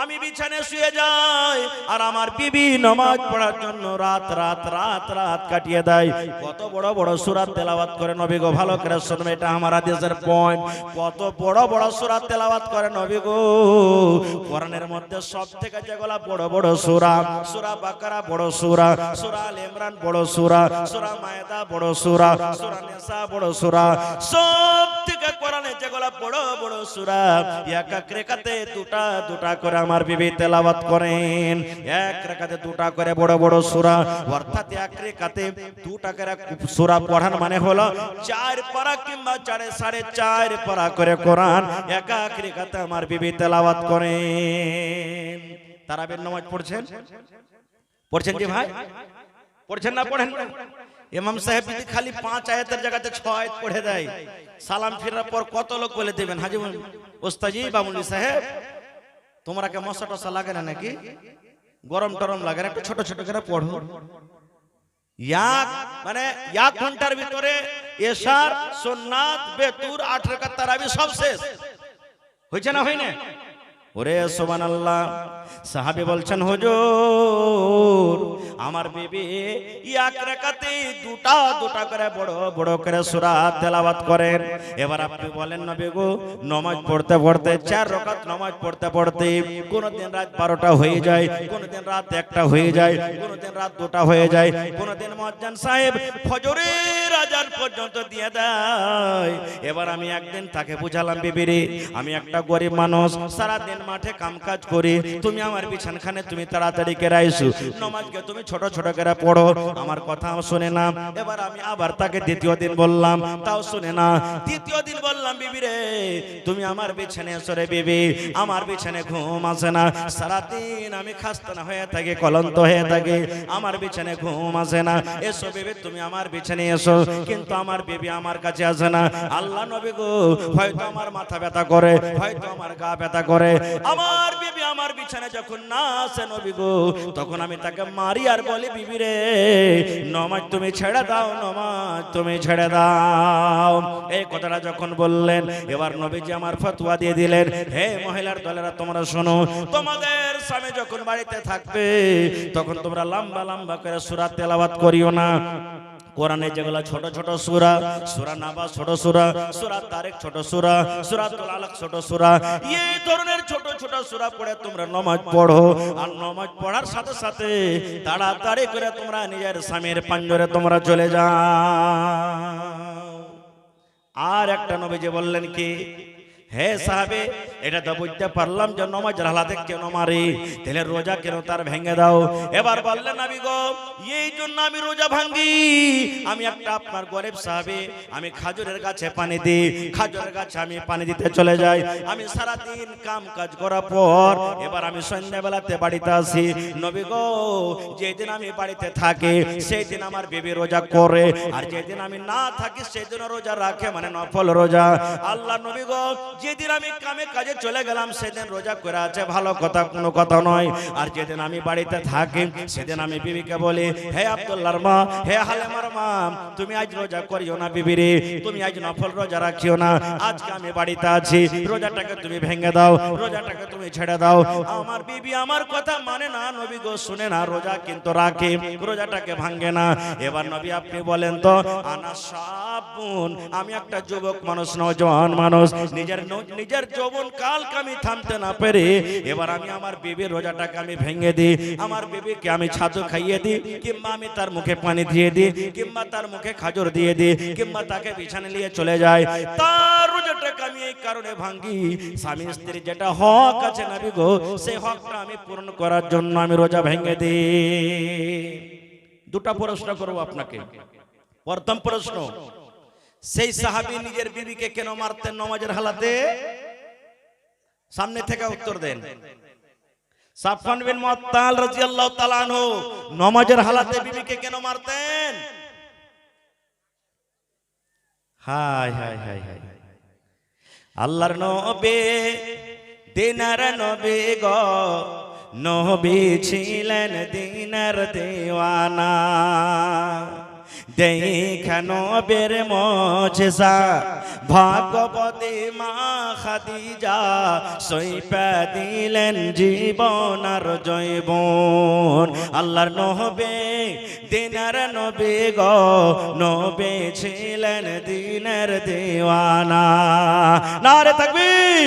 আমি বিছানায় শুয়ে যাই, আর আমার বিবি নামাজ পড়ার জন্য রাত রাত রাত রাত কাটিয়ে দেয়। কত বড় বড় সূরা তেলাওয়াত করে নবী গো, ভালো করে শুনবে, এটা আমার হাদিসের পয়েন্ট। কত বড় বড় সূরা তেলাওয়াত করে নবী গো। কোরআনের মধ্যে সবথেকে যেগুলা বড় বড় সূরা, সূরা বাকারা বড় সূরা, সূরা আল ইমরান বড় সূরা, সূরা মায়েদা বড় সূরা, সূরা নিসা বড় সূরা, সবথেকে কোরআনে যেগুলা বড় বড় সূরা এক এক রাকাতে দুটা দুটা করে আমার বিবি তেলাওয়াত করেন। এক রাকাতে দুটা করে বড় বড় সূরা, অর্থাৎ এক রাকাতে দুটা করে সূরা পড়ান মানে হলো 4 পারা কিংবা 4.5 পারা করে কোরআন এক এক রাকাতে আমার বিবি তেলাওয়াত করেন। তারাবির নামাজ পড়ছেন? পড়ছেন কি ভাই? পড়ছেন না পড়েন না? ইমাম সাহেব যদি খালি 5 আয়াতের জায়গাতে 6 আয়াত পড়ে দেয়, সালাম ফিরার পর কত লোক বলে দেবেন হাজী ওস্তাজি বামুনি সাহেব তোমরা কে মশা টসা লাগে না নাকি? গরম টরম লাগে না? একটু ছোট ছোট করে পড়ো। মানে 1 ঘন্টার ভিতরে এশার, সুন্নাত, বেতুর, 8 রাকাত তারাবি সব শেষ হয়েছে না? হয় না? ওরে সুবহানাল্লাহ। সাহাবী বলছেন হুজুর আমার বিবি এক রাকাতে দুটা দুটা করে বড় বড় করে সূরা তেলাওয়াত করেন। এবার আপনি বলেন নবী গো নামাজ পড়তে পড়তে 4 রাকাত নামাজ পড়তে পড়তে কোনদিন রাত 12টা হয়ে যায়, কোনদিন রাত 1টা হয়ে যায়, কোনদিন রাত 2টা হয়ে যায়, কোনদিন মুয়াজ্জিন সাহেব ফজরের আজান পর্যন্ত দিয়ে দেয়। এবার আমি একদিন তাকে বুঝালাম বিবিরে আমি একটা গরিব মানুষ, সারা দিন মাঠে কামকাজ করি, তুমি আমার বিছানাখানে তুমি তাড়াতাড়ি করে আইসো, নামাজকে তুমি ছোট ছোট করে পড়ো, আমার কথা শুনে না। এবার আমি আবার তাকে দ্বিতীয় দিন বললাম, তাও শুনে না। তৃতীয় দিন বললাম বিবিরে তুমি আমার বিছানায় এসো রে বিবি, আমার বিছানায় ঘুম আসে না, সারা দিন আমি খাস্তানা হয়ে থাকি, ক্লান্ত হয়ে থাকি, আমার বিছানায় ঘুম আসে না, এসো বিবি তুমি আমার বিছানায় এসো। কিন্তু আমার বিবি আমার কাছে আসে না। আল্লাহ নবী গো হয়তো আমার মাথা ব্যথা করে, হয়তো আমার গা ব্যথা করে, আমার বিবি আমার বিছানায় যখন না আসে নবী গো তখন আমি তাকে মারি আর বলি বিবি রে নামাজ তুমি ছেড়ে দাও, নামাজ তুমি ছেড়ে দাও। এই কথাটা যখন বললেন এবার নবীজি আমার ফতোয়া দিয়ে দিলেন, হে মহিলার দলেরা তোমরা শোনো, তোমাদের স্বামী যখন বাড়িতে থাকবে তখন তোমরা লম্বা লম্বা করে সূরা তেলাওয়াত করিও না। কোরআনে যেগুলো ছোট ছোট সূরা, সূরা নাবা ছোট সূরা, সূরা তারিক ছোট সূরা, সূরাতুল আলাক ছোট সূরা, এই ধরনের ছোট ছোট সূরা পড়ে তোমরা নামাজ পড়ো। আর নামাজ পড়ার সাথে সাথে তাড়াতাড়ি করে তোমরা নিজের স্বামীর পাঞ্জরে তোমরা চলে যাও। আর একটা নবীজি বললেন কি, হে সাহাবে এটা তো বুঝতে পারলাম যে নামাজের হালাতে কেন মারি, তাহলে রোজা কেন তার ভেঙে দাও। এবার বললেন নবী গো এই জন্য আমি রোজা ভাঙি, আমি একটা আপনার গরিব সাহাবে, আমি খাজুরের গাছে পানি দিই, খাজুরের গাছে আমি পানি দিতে চলে যাই, আমি সারা দিন কাম কাজ করার পর এবার আমি সন্ধ্যাবেলাতে বাড়িতে আসি। নবী গো যেদিন আমি বাড়িতে থাকি সেই দিন আমার বিবি রোজা করে, আর যেদিন আমি না থাকি সেদিন রোজা রাখে, মানে নফল রোজা। আল্লাহ নবী গো যেদিন আমি কামে কাজে চলে গেলাম সেদিন রোজা করে আছে, ভালো কথা, কোনো কথা নয়। আর যেদিন আমি বাড়িতে থাকি সেদিন আমি বিবিকে বলি, হে আব্দুল্লাহর মা, হে হালেমার মা, তুমি আজ রোজা করিও না বিবিরে, তুমি আজ নফল রোজা রাখিও না, আজকে আমি বাড়িতে আছি, রোজাটাকে তুমি ভেঙে দাও, রোজাটাকে তুমি ছেড়ে দাও। আমার বিবি আমার কথা মানে না নবী গো, শুনে না, রোজা কিন্তু রাখে, রোজাটাকে ভাঙে না। এবার নবী আপনি বলেন তো, আনা সাবুন, আমি একটা যুবক মানুষ, নওজোয়ান মানুষ, নিজের যৌবন কালকে আমি থামতে না পেরে এবার আমি আমার বিবির রোজাটাকে আমি ভেঙে দিই, আমার বিবিকে আমি ছাতু খাইয়ে দিই, কিংবা আমি তার মুখে পানি দিয়ে দিই, কিংবা তার মুখে খাজর দিয়ে দিই, কিংবা তাকে বিছানে নিয়ে চলে যায়, তার রোজাটাকে আমি এই কারণে ভাঙি, স্বামী স্ত্রীর যেটা হক আছে নবী গো সেই হকটা আমি পূরণ করার জন্য আমি রোজা ভেঙে দিই। দুটা প্রশ্ন করব আপনাকে। প্রথম প্রশ্ন, সেই সাহাবী নিজের বিবিকে কেন মারতেন নামাজের হালাতে? সামনে থেকে উত্তর দেন। সাফওয়ান বিন মুআত্তাল রাদিয়াল্লাহু তাআলা আনহু নামাজের হালাতে বিবিকে কেন মারতেন? হায় হায় হায় হায়, আল্লাহর নবী দিনার নবী গো, নবী ছিলেন দিনার দেওয়ানা, দেখানো বের মুজিজা ভাগবতী মা খাদিজা, সইপা দিলেন জীবন আর জৈবন। আল্লাহর নবী দিনের নবী গো, নবী ছিলেন দিনের দেওয়ানা। নারে তাকবীর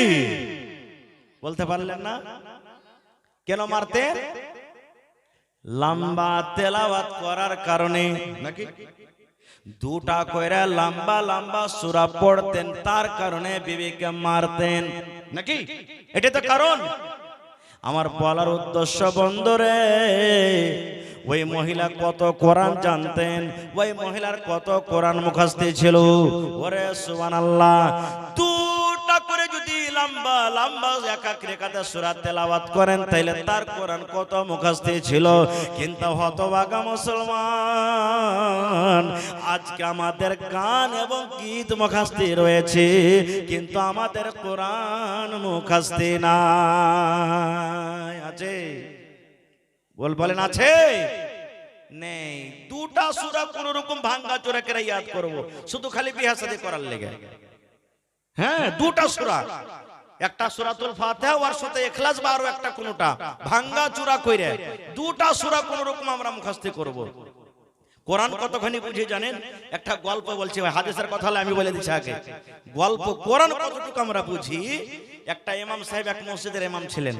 বলতে পারলেন না? কেন মারতেন? লম্বা তেলাওয়াত করার কারণে, নাকি দুটা কইরা লম্বা লম্বা সূরা পড়তেন, তার কারণে বিবিকে মারতেন, নাকি? এটা তো কারণ। আমার বলার উদ্দেশ্য বন্ধুরে, ওই মহিলা কত কোরআন জানতেন, ওই মহিলার কত কোরআন মুখস্থ ছিল। ওরে সুবহানাল্লাহ, দুটা করে যদি লম্বা লম্বা এক এক রেখাতে সূরা তেলাওয়াত করেন তাইলে তার কোরআন কত মুখস্থ ছিল। কিন্তু হতভাগা মুসলমান, আজকে আমাদের গান এবং গীত মুখস্থ রয়েছে কিন্তু আমাদের কোরআন মুখস্থ নাই। আছে? বলেন আছে? নেই। দুটা সূরা কোন রকম ভাঙ্গা চোরা করে ইয়াদ করব, শুধু খালি বিহা শাদী করার লেগে। হ্যাঁ, দুটা সূরা একটা সূরাতুল ফাতিহা আর সাথে ইখলাস বা আরো একটা কোনটা ভাঙ্গা চূড়া কইরে দুটা সূরা কোন রকম আমরা মুখস্থ করব। কোরআন কতখানি বুঝে জানেন? একটা গল্প বলছি, হাদিসের কথা হলে আমি বলে দিচ্ছি আগে। গল্প কোরআন কতটুকু আমরা বুঝি। একটা ইমাম সাহেব এক মসজিদের ইমাম ছিলেন,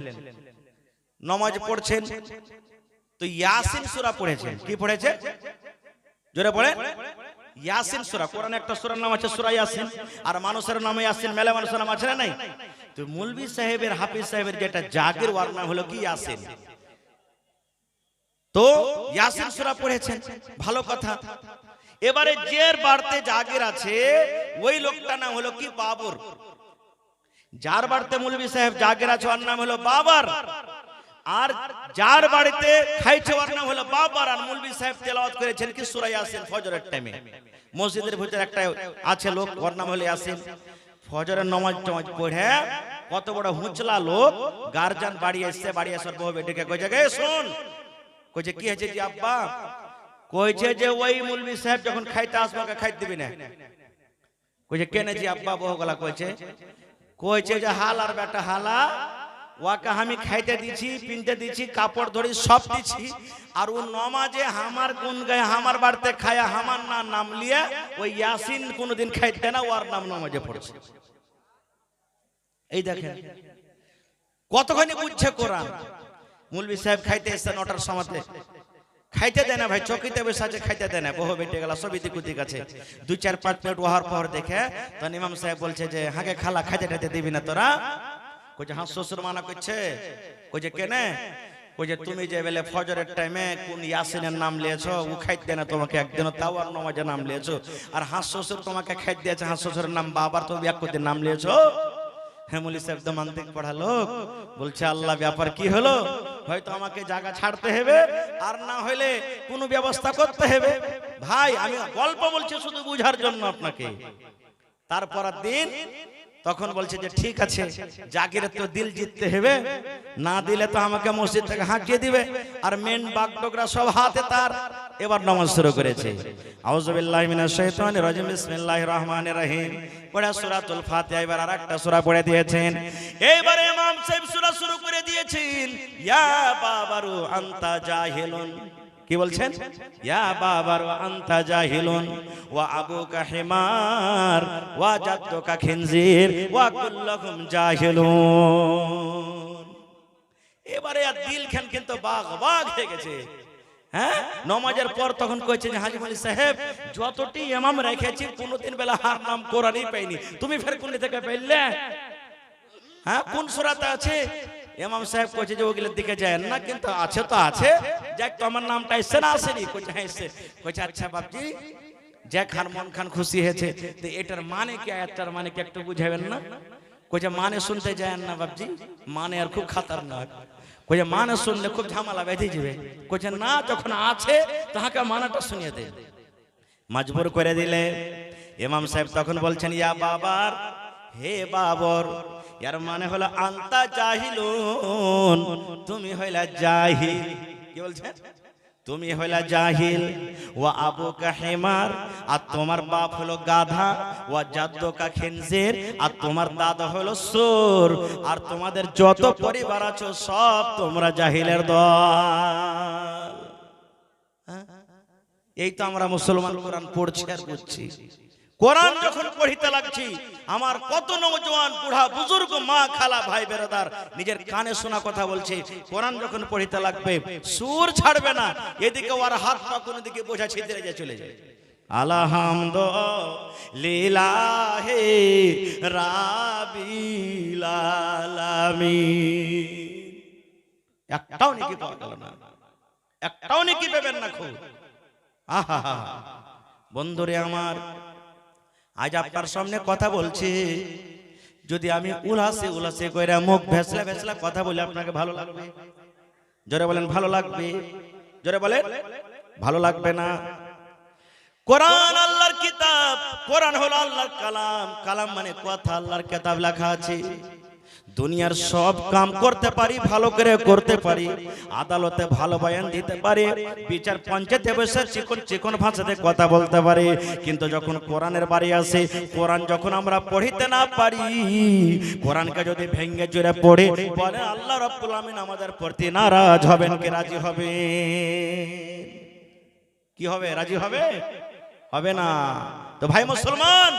নামাজ পড়ছেন, তো ইয়াসিন সূরা পড়েছেন। কি পড়েছে? জোরে পড়ে। ইয়াসিন সূরা, কোরআনে একটা সূরার নাম আছে সূরা ইয়াসিন, আর মানুষের নাম ইয়াসিন, মেলা মানুষের নাম আছে না নাই? তো মৌলভী সাহেবের, হাফিজ সাহেবের যেটা জাগির, ওর নাম হলো কি ইয়াসিন। তো ইয়াসিন সূরা পড়েছেন, ভালো কথা। এবারে যে বাড়তে জাগির আছে ওই লোকটা নাম হলো কি বাবর। যার বাড়িতে মৌলভী সাহেব জাগির আছে ওর নাম হলো বাবার, আর যার বাড়িতে খাইছে ওর নাম হলো বাবার। আর মৌলভী সাহেব তেলাওয়াত করেছেন কি সূরা ইয়াসিন ফজরের টাইমে। মসজিদের ভিতরে একটা আছে লোক, ওর নাম হলো ইয়াসিন। ফজরের নামাজ পড়ে কত বড় হুঁচলা লোক, গার্জিয়ান বাড়ি এসে, বাড়ি আসার বউ বেটিকে কইছে গে শুন, কইছে কি হয়েছে জি আব্বা? কইছে যে ওই মৌলভী সাহেব যখন খাইতে আসবে ওকে খাইতে দিবি না। কইছে কেন জি আব্বা? বউ গলা কইছে যে হালার বেটা হালা, ওকে আমি খাইতে দিছি, পিনতে দিছি, কাপড় ধরি সব দিছি, আর ও নমাজে আমার কোন গায়ে আমার বাড়িতে খায়া আমার নাম লিয়ে ওই ইয়াসিন কোনদিন খাইতে না, ওর নাম নমাজে পড়ছে। এই দেখেন কতখানি বুঝছে কোরআন। মৌলভী সাহেব খাইতে এসছে 9টার সময়তে, খাইতে দেয় না ভাই, চকিতে বসে আছে, খাইতে দেয় না, বহু বেটে গেল সব ইতি কুতি কাছে। 2-4-5 মিনিট ওহার পর দেখে তখন ইমাম সাহেব বলছে যে হাগে খালা খাইতে টাইতে দিবি না তোরা? কইছে হ্যাঁ শ্বশুর মানা করছে। কইছে কেনে? কইছে তুমি যে বেলে ফজরের টাইমে কোন ইয়াসিনের নাম লিয়েছো, ও খাইতে দেয় না তোমাকে একদিনও, তাও আর নামাজের নাম লিয়েছো। আর হাঁস শ্বশুর তোমাকে খাইতে দিয়েছে, হাঁস শ্বশুরের নাম বাবার, তুমি এক দিন নাম লিয়েছো। হ্যাঁ মৌলভী সাহেব তো মানতে পড়া লোক, বলছে আল্লাহ ব্যাপার কি হলো? হয়তো আমাকে জায়গা ছাড়তে হবে, আর না হইলে কোনো ব্যবস্থা করতে হবে। ভাই আমি গল্প বলছি শুধু বুঝার জন্য আপনাকে। তারপর দিন তখন বলছে যে ঠিক আছে, জাগিরের তো দিল জিততে হবে, না দিলে তো আমাকে মসজিদ থেকে হাঁকিয়ে দিবে। আর মেন বাগডোগরা সব হাতে তার। এবার নামাজ শুরু করেছে। আউযুবিল্লাহি মিনাশ শাইতানির রাজিম, বিসমিল্লাহির রহমানির রহিম। পড়া সূরাতুল ফাতিহা। এবার আরেকটা সূরা পড়ে দিয়েছেন। এইবারে ইমাম সাহেব সূরা শুরু করে দিয়েছেন, ইয়া বাবারু আনতা জাহিলুন। কি বলছেন? ইয়া বাবারু আনতা জাহিলুন ওয়া আবুকা হিমার ওয়া জাদ্দুকা খিনজির ওয়া কুল্লুকুম জাহিলুন। এবারে আর দিল খান কিন্তু বাগ বাগ হয়ে গেছে। হ্যাঁ নামাজের পর তখন কইছে যে হাজী মৌলভী সাহেব যতটি ইমাম রেখেছি কোনদিন বেলা হার নাম কোরআনই পাইনি, তুমি ফের কোন থেকে পাইলে? হ্যাঁ কোন সূরাতে আছে? ইমাম সাহেব কইছে যে ওগুলোর দিকে যায় না, কিন্তু আছে তো আছে, যাক তোমার নামটা এসে না আসেনি? কইছে হ্যাঁ এসে। কইছে আচ্ছা বাপজি, যে খান মন খান খুশি হয়েছে, তো এটার মানে কি, আয়াতটার মানে কি একটু বুঝাবেন না? কইছে মানে শুনতে যায় না বাপজি, মানে আর খুব খাতারনাক। কইছে মানে শুনলে খুব ঝামেলা বেঁধে যাবে। কইছে না, যখন আছে তাহাকে মানাটা শুনিয়ে দে। মজবুর করে দিলে। ইমাম সাহেব তখন বলছেন ইয়া বাবার, হে বাবর, এর মানে হলো আনতা জাহিলুন, তুমি হইলা জাহিল। কি বলছেন? তুমি হইলা জাহিল। ওয়া আবুকা হিমার, আর তোমার বাপ হলো গাধা। ওয়া জাদ্দুকা খিনজির, আর তোমার দাদা হলো সুর। আর তোমাদের যত পরিবার আছো সব তোমরা জাহিলের দল। এই তো আমরা মুসলমান কোরআন পড়ছি আর বুঝছি। কোরআন যখন পড়িতে লাগছি, আমার কত নওজোয়ান বুড়া বুজুর্গ মা খালা ভাই বেরাদার নিজের কানে শোনা কথা বলছে। কোরআন যখন পড়িতে লাগবে সুর ছাড়বে না, এদিকে ওর হাত পা কোন দিকে বোঝা ছিদ্রে যায় চলে যায়। আলহামদুলিল্লাহি রাব্বিল আলামিন। একটাও নেকি পাওয়া গেল না, একটাও নেকি পাবেন না। খুব আহা বন্ধুরে আমার, আজ আপনার সামনে কথা বলছি, যদি আমি উলাসে উলাসে কইরা মুখ ভেসলা ভেসলা কথা বলি আপনাকে ভালো লাগবে? জোরে বলেন ভালো লাগবে? জোরে বলেন ভালো লাগবে না? কোরআন আল্লাহর কিতাব, কোরআন হলো আল্লাহর কালাম। কালাম মানে কথা, আল্লাহর কিতাব লেখা আছে। দুনিয়ার সব কাম করতে পারি, ভালো করে করতে পারি, আদালতে ভালো বয়ান দিতে পারি, বিচার পঞ্চায়েতে বসে চিকন চিকন ভাষাতে কথা বলতে পারি, কিন্তু যখন কোরআনের বাড়ি আসে, কোরআন যখন আমরা পড়িতে না পারি, কোরআনকে যদি ভেঙ্গে জুড়ে পড়ে বলে আল্লাহ রাব্বুল আমিন আমাদের প্রতি নারাজ হবেন কি রাজি হবে? কি হবে? রাজি হবে? হবে না। তো ভাই মুসলমান,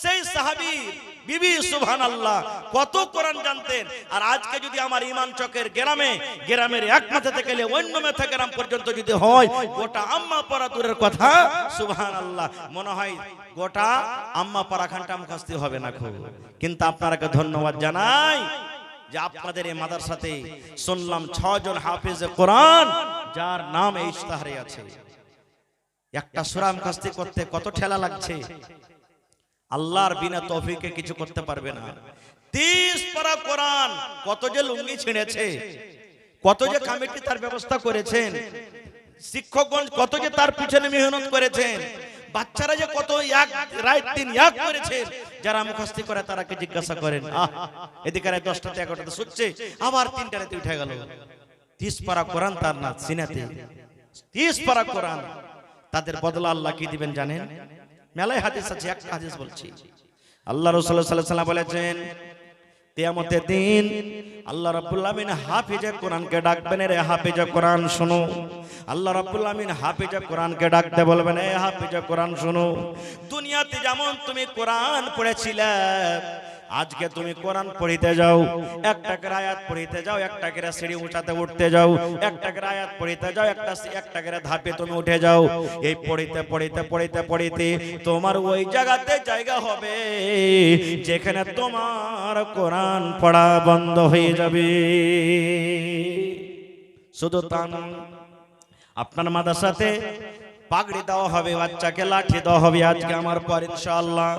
সেই সাহাবী বিবি সুবহানাল্লাহ কত কোরআন জানতেন। আর আজকে যদি আমার ইমান চকের গ্রামের এক মাথা থেকে অন্য মাথা গ্রাম পর্যন্ত যদি হয়, গোটা আম্মা পাড়া দূরের কথা, সুবহানাল্লাহ, মনে হয় গোটা আম্মা পাড়া খানটা মুখস্থ হবে না খুব। কিন্তু আপনাকে ধন্যবাদ জানাই যে আপনাদের এই মাদ্রাসাতে শুনলাম 6 জন হাফেজে কোরআন, যার নাম এই ইশতেহারে আছে। একটা সূরা মুখস্থ করতে কত ঠেলা লাগছে। আল্লাহর বিনা তৌফিকে কিছু করতে পারবে না। 30 পারা কোরআন, কত যে লুঙ্গি ছিঁড়েছে, কত যে কমিটি তার ব্যবস্থা করেছেন, শিক্ষকগণ কত যে তার পিছনে মেহনত করেছেন, বাচ্চারা যে কত এক রাত দিন এক করেছেন। যারা মুখস্থ করে তারাকে জিজ্ঞাসা করেন, এদিকে 10টাতে 11টাতে শুচ্ছে, আবার 3টাতে উঠে গেল। 30 পারা কোরআন তার না সিনাতে, 30 পারা কোরআন। তাদের বদলা আল্লাহ কি দিবেন জানেন? মেলায় হাদিস আছে, একটা হাদিস বলছি। আল্লাহ রাসূল সাল্লাল্লাহু আলাইহি ওয়াসাল্লাম বলেছেন, কিয়ামতের দিন আল্লাহ রাব্বুল আমিন হাফেজে কোরআনকে ডাকবেন, রে হাফেজে কোরআন শোনো। আল্লাহ রাব্বুল আমিন হাফেজে কোরআনকে ডাকতে বলবেন, এ হাফেজে কোরআন শোনো। দুনিয়াতে যেমন তুমি কোরআন পড়েছিলে, আজকে তুমি কোরআন পড়িতে যাও, একটা করে আয়াত পড়িতে যাও, একটা করে সিঁড়ি উঠাতে উঠতে যাও, একটা করে আয়াত পড়িতে যাও, একটা করে ধাপে তুমি উঠে যাও। এই পড়িতে পড়িতে পড়িতে পড়িতে তোমার ওই জায়গাতে জায়গা হবে যেখানে তোমার কোরআন পড়া বন্ধ হয়ে যাবে। শুধু তা নয়, আপনার মাদ্রাসাতে পাগড়ি দেওয়া হবে, বাচ্চাকে লাঠি দেওয়া হবে আজকে আমার পর ইনশাআল্লাহ।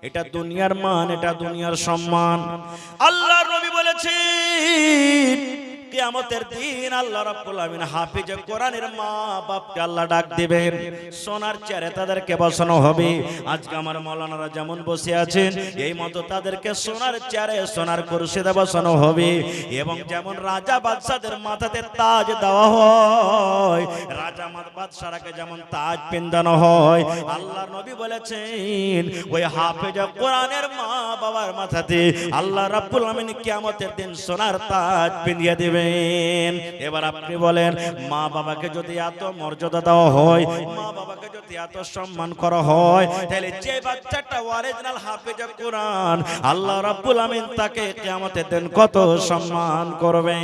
এটা দুনিয়ার মান, এটা দুনিয়ার সম্মান। আল্লাহর নবী বলেছেন, কিয়ামতের দিন আল্লাহ রাব্বুল আমিন হাফেজে কোরআনের মা বাপকে আল্লাহ ডাক দিবেন, সোনার চেয়ারে তাদেরকে বসানো হবে। আজকে আমার মাওলানারা যেমন বসে আছেন, এই মতো তাদেরকে সোনার চেয়ারে সোনার কুরসিতে বসানো হবে। এবং যেমন রাজা বাদশাদের মাথাতে তাজ দেওয়া হয়, রাজা বাদশারাকে যেমন তাজ পিন্দানো হয়, আল্লাহর নবী বলেছেন ওই হাফেজে কোরআনের মা বাবার মাথাতে আল্লাহ রাব্বুল আমিন কিয়ামতের দিন সোনার তাজ পিন্দিয়ে দিবেন। এবার আপনি বলেন, মা বাবাকে যদি এত মর্যাদা দেওয়া হয়, মা বাবাকে যদি এত সম্মান করা হয়, তাহলে যে বাচ্চাটা অরিজিনাল হাফেজে কোরআন, আল্লাহ রাব্বুল আমিন তাকে কিয়ামতের দিন কত সম্মান করবেন,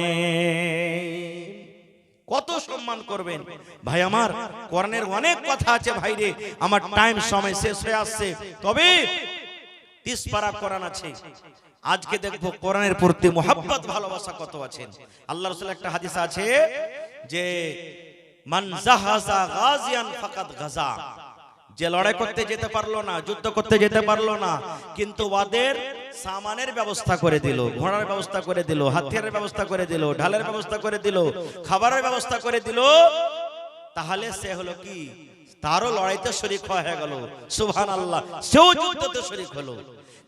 কত সম্মান করবেন। ভাই আমার, কোরআনের অনেক কথা আছে ভাইরে, আমার টাইম সময় শেষ হয়ে আসছে। তবে 30 পারা কোরআন আছে। আজকে দেখবো কোরআনের প্রতি মুহাব্বত ভালোবাসা কত আছে। আল্লাহ রাসূল একটা হাদিস আছে যে মান জাহাজা গাজিয়ান ফাকাদ গাজা, যে লড়াই করতে যেতে পারলো না, যুদ্ধ করতে যেতে পারলো না, কিন্তু ওদের সামানের ব্যবস্থা করে দিল, ঘোড়ার ব্যবস্থা করে দিল, হাতিয়ারের ব্যবস্থা করে দিল, ঢালের ব্যবস্থা করে দিল, খাবারের ব্যবস্থা করে দিল, তাহলে সে হলো কি, তারও লড়াইতে শরীক হয়ে গেল। সুবহানাল্লাহ, সেও যুদ্ধতে শরীক হলো।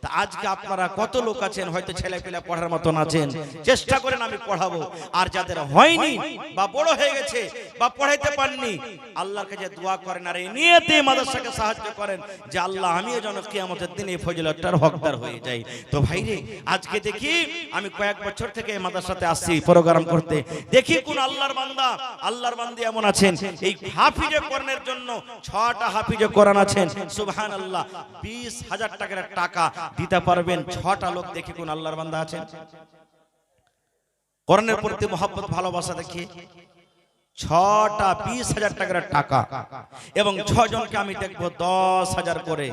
তা আজকে আপনারা কত লোক আছেন, হয়তো ছেলে পেলে পড়ার মতন আছেন, চেষ্টা করেন আমি পড়াবো। আর যাদের হয়নি বা বড় হয়ে গেছে বা পড়াইতে পারেননি, আল্লাহর কাছে দোয়া করেন আর এই নিয়তে মাদ্রাসাকে সাহায্য করেন যে আল্লাহ আমিও যেন কিয়ামতের দিন এই ফজিলতটার হকদার হয়ে যাই। তো ভাইরে, আজকে দেখি আমি কয়েক বছর থেকে এই মাদ্রাসাতে আসছি প্রোগ্রাম করতে, দেখি কোন আল্লাহর বান্দা, আল্লাহর বান্দি এমন আছেন এই হাফিজে কোরআনের জন্য 6টা হাফিজে কোরআন আছেন। সুবহানাল্লাহ, 20,000 টাকার টাকা দিতে পারবেন 6টা লোক। দেখি কোন আল্লাহর বান্দা আছেন কোরআনের প্রতি মহব্বত ভালোবাসা দেখি 6টা 20,000 টাকার টাকা, এবং 6 জনকে আমি দেখবো 10,000 করে,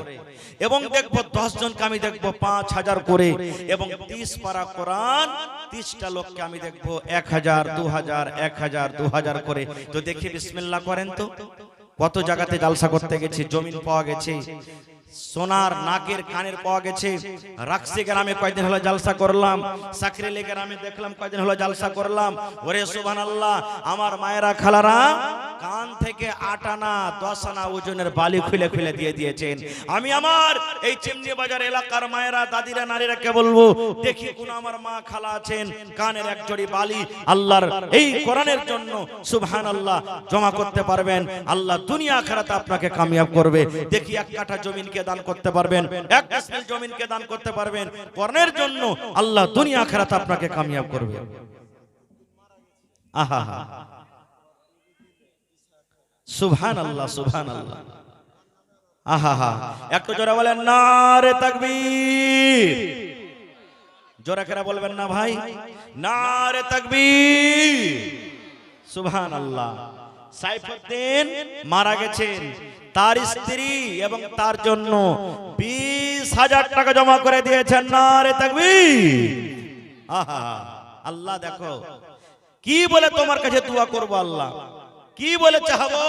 এবং দেখবো 10 জনকে আমি দেখবো 5,000 করে, এবং 30 পারা কোরআন 30টা লোককে আমি দেখবো 1,000 2,000 1,000 2,000 করে। তো দেখি বিসমিল্লাহ করেন তো। কত জায়গাতে জালসা করতে গেছি, জমিন পাওয়া গেছে, সোনার নাকের কানের পাওয়া গেছে। রাকসি গ্রামে কয়দিন হলো জালসা করলাম, সাকরেলি গ্রামে দেখলাম কয়দিন হলো জালসা করলাম। ওরে সুবহানাল্লাহ, আমার মায়েরা খালারা কান থেকে 8 আনা 10 আনা ওজনের বালি খুলে খুলে দিয়ে দিয়েছেন। আমি আমার এই চিমনি বাজার এলাকার মায়েরা, দাদিরা, নারীরাকে বলবো, দেখি কোন আমার মা খালা আছেন কানের এক জড়ি বালি আল্লাহর এই কোরআনের জন্য সুবহানাল্লাহ জমা করতে পারবেন, আল্লাহ দুনিয়া আখিরাতে আপনাকে কামিয়াব করবে। দেখি 1 কাঠা জমিনকে দান করতে পারবেন, 1 ডিসমিল জমিনকে দান করতে পারবেন কোরআনের জন্য, আল্লাহ দুনিয়া আখিরাতে আপনাকে কামিয়াব করবে। আহা হা, সুবহানাল্লাহ সুবহানাল্লাহ, আহা হা। একটু জোরে বলেন নারে তাকবীর। জোরে করে বলবেন না ভাই, নারে তাকবীর। সুবহানাল্লাহ। সাইফুদ্দিন মারা গেছেন, তার স্ত্রী এবং তার জন্য 20,000 টাকা জমা করে দিয়েছেন। নারে তাকবীর। আহা, আল্লাহ দেখো কি বলে তোমার কাছে দোয়া করব, আল্লাহ কি বলে চাহবো।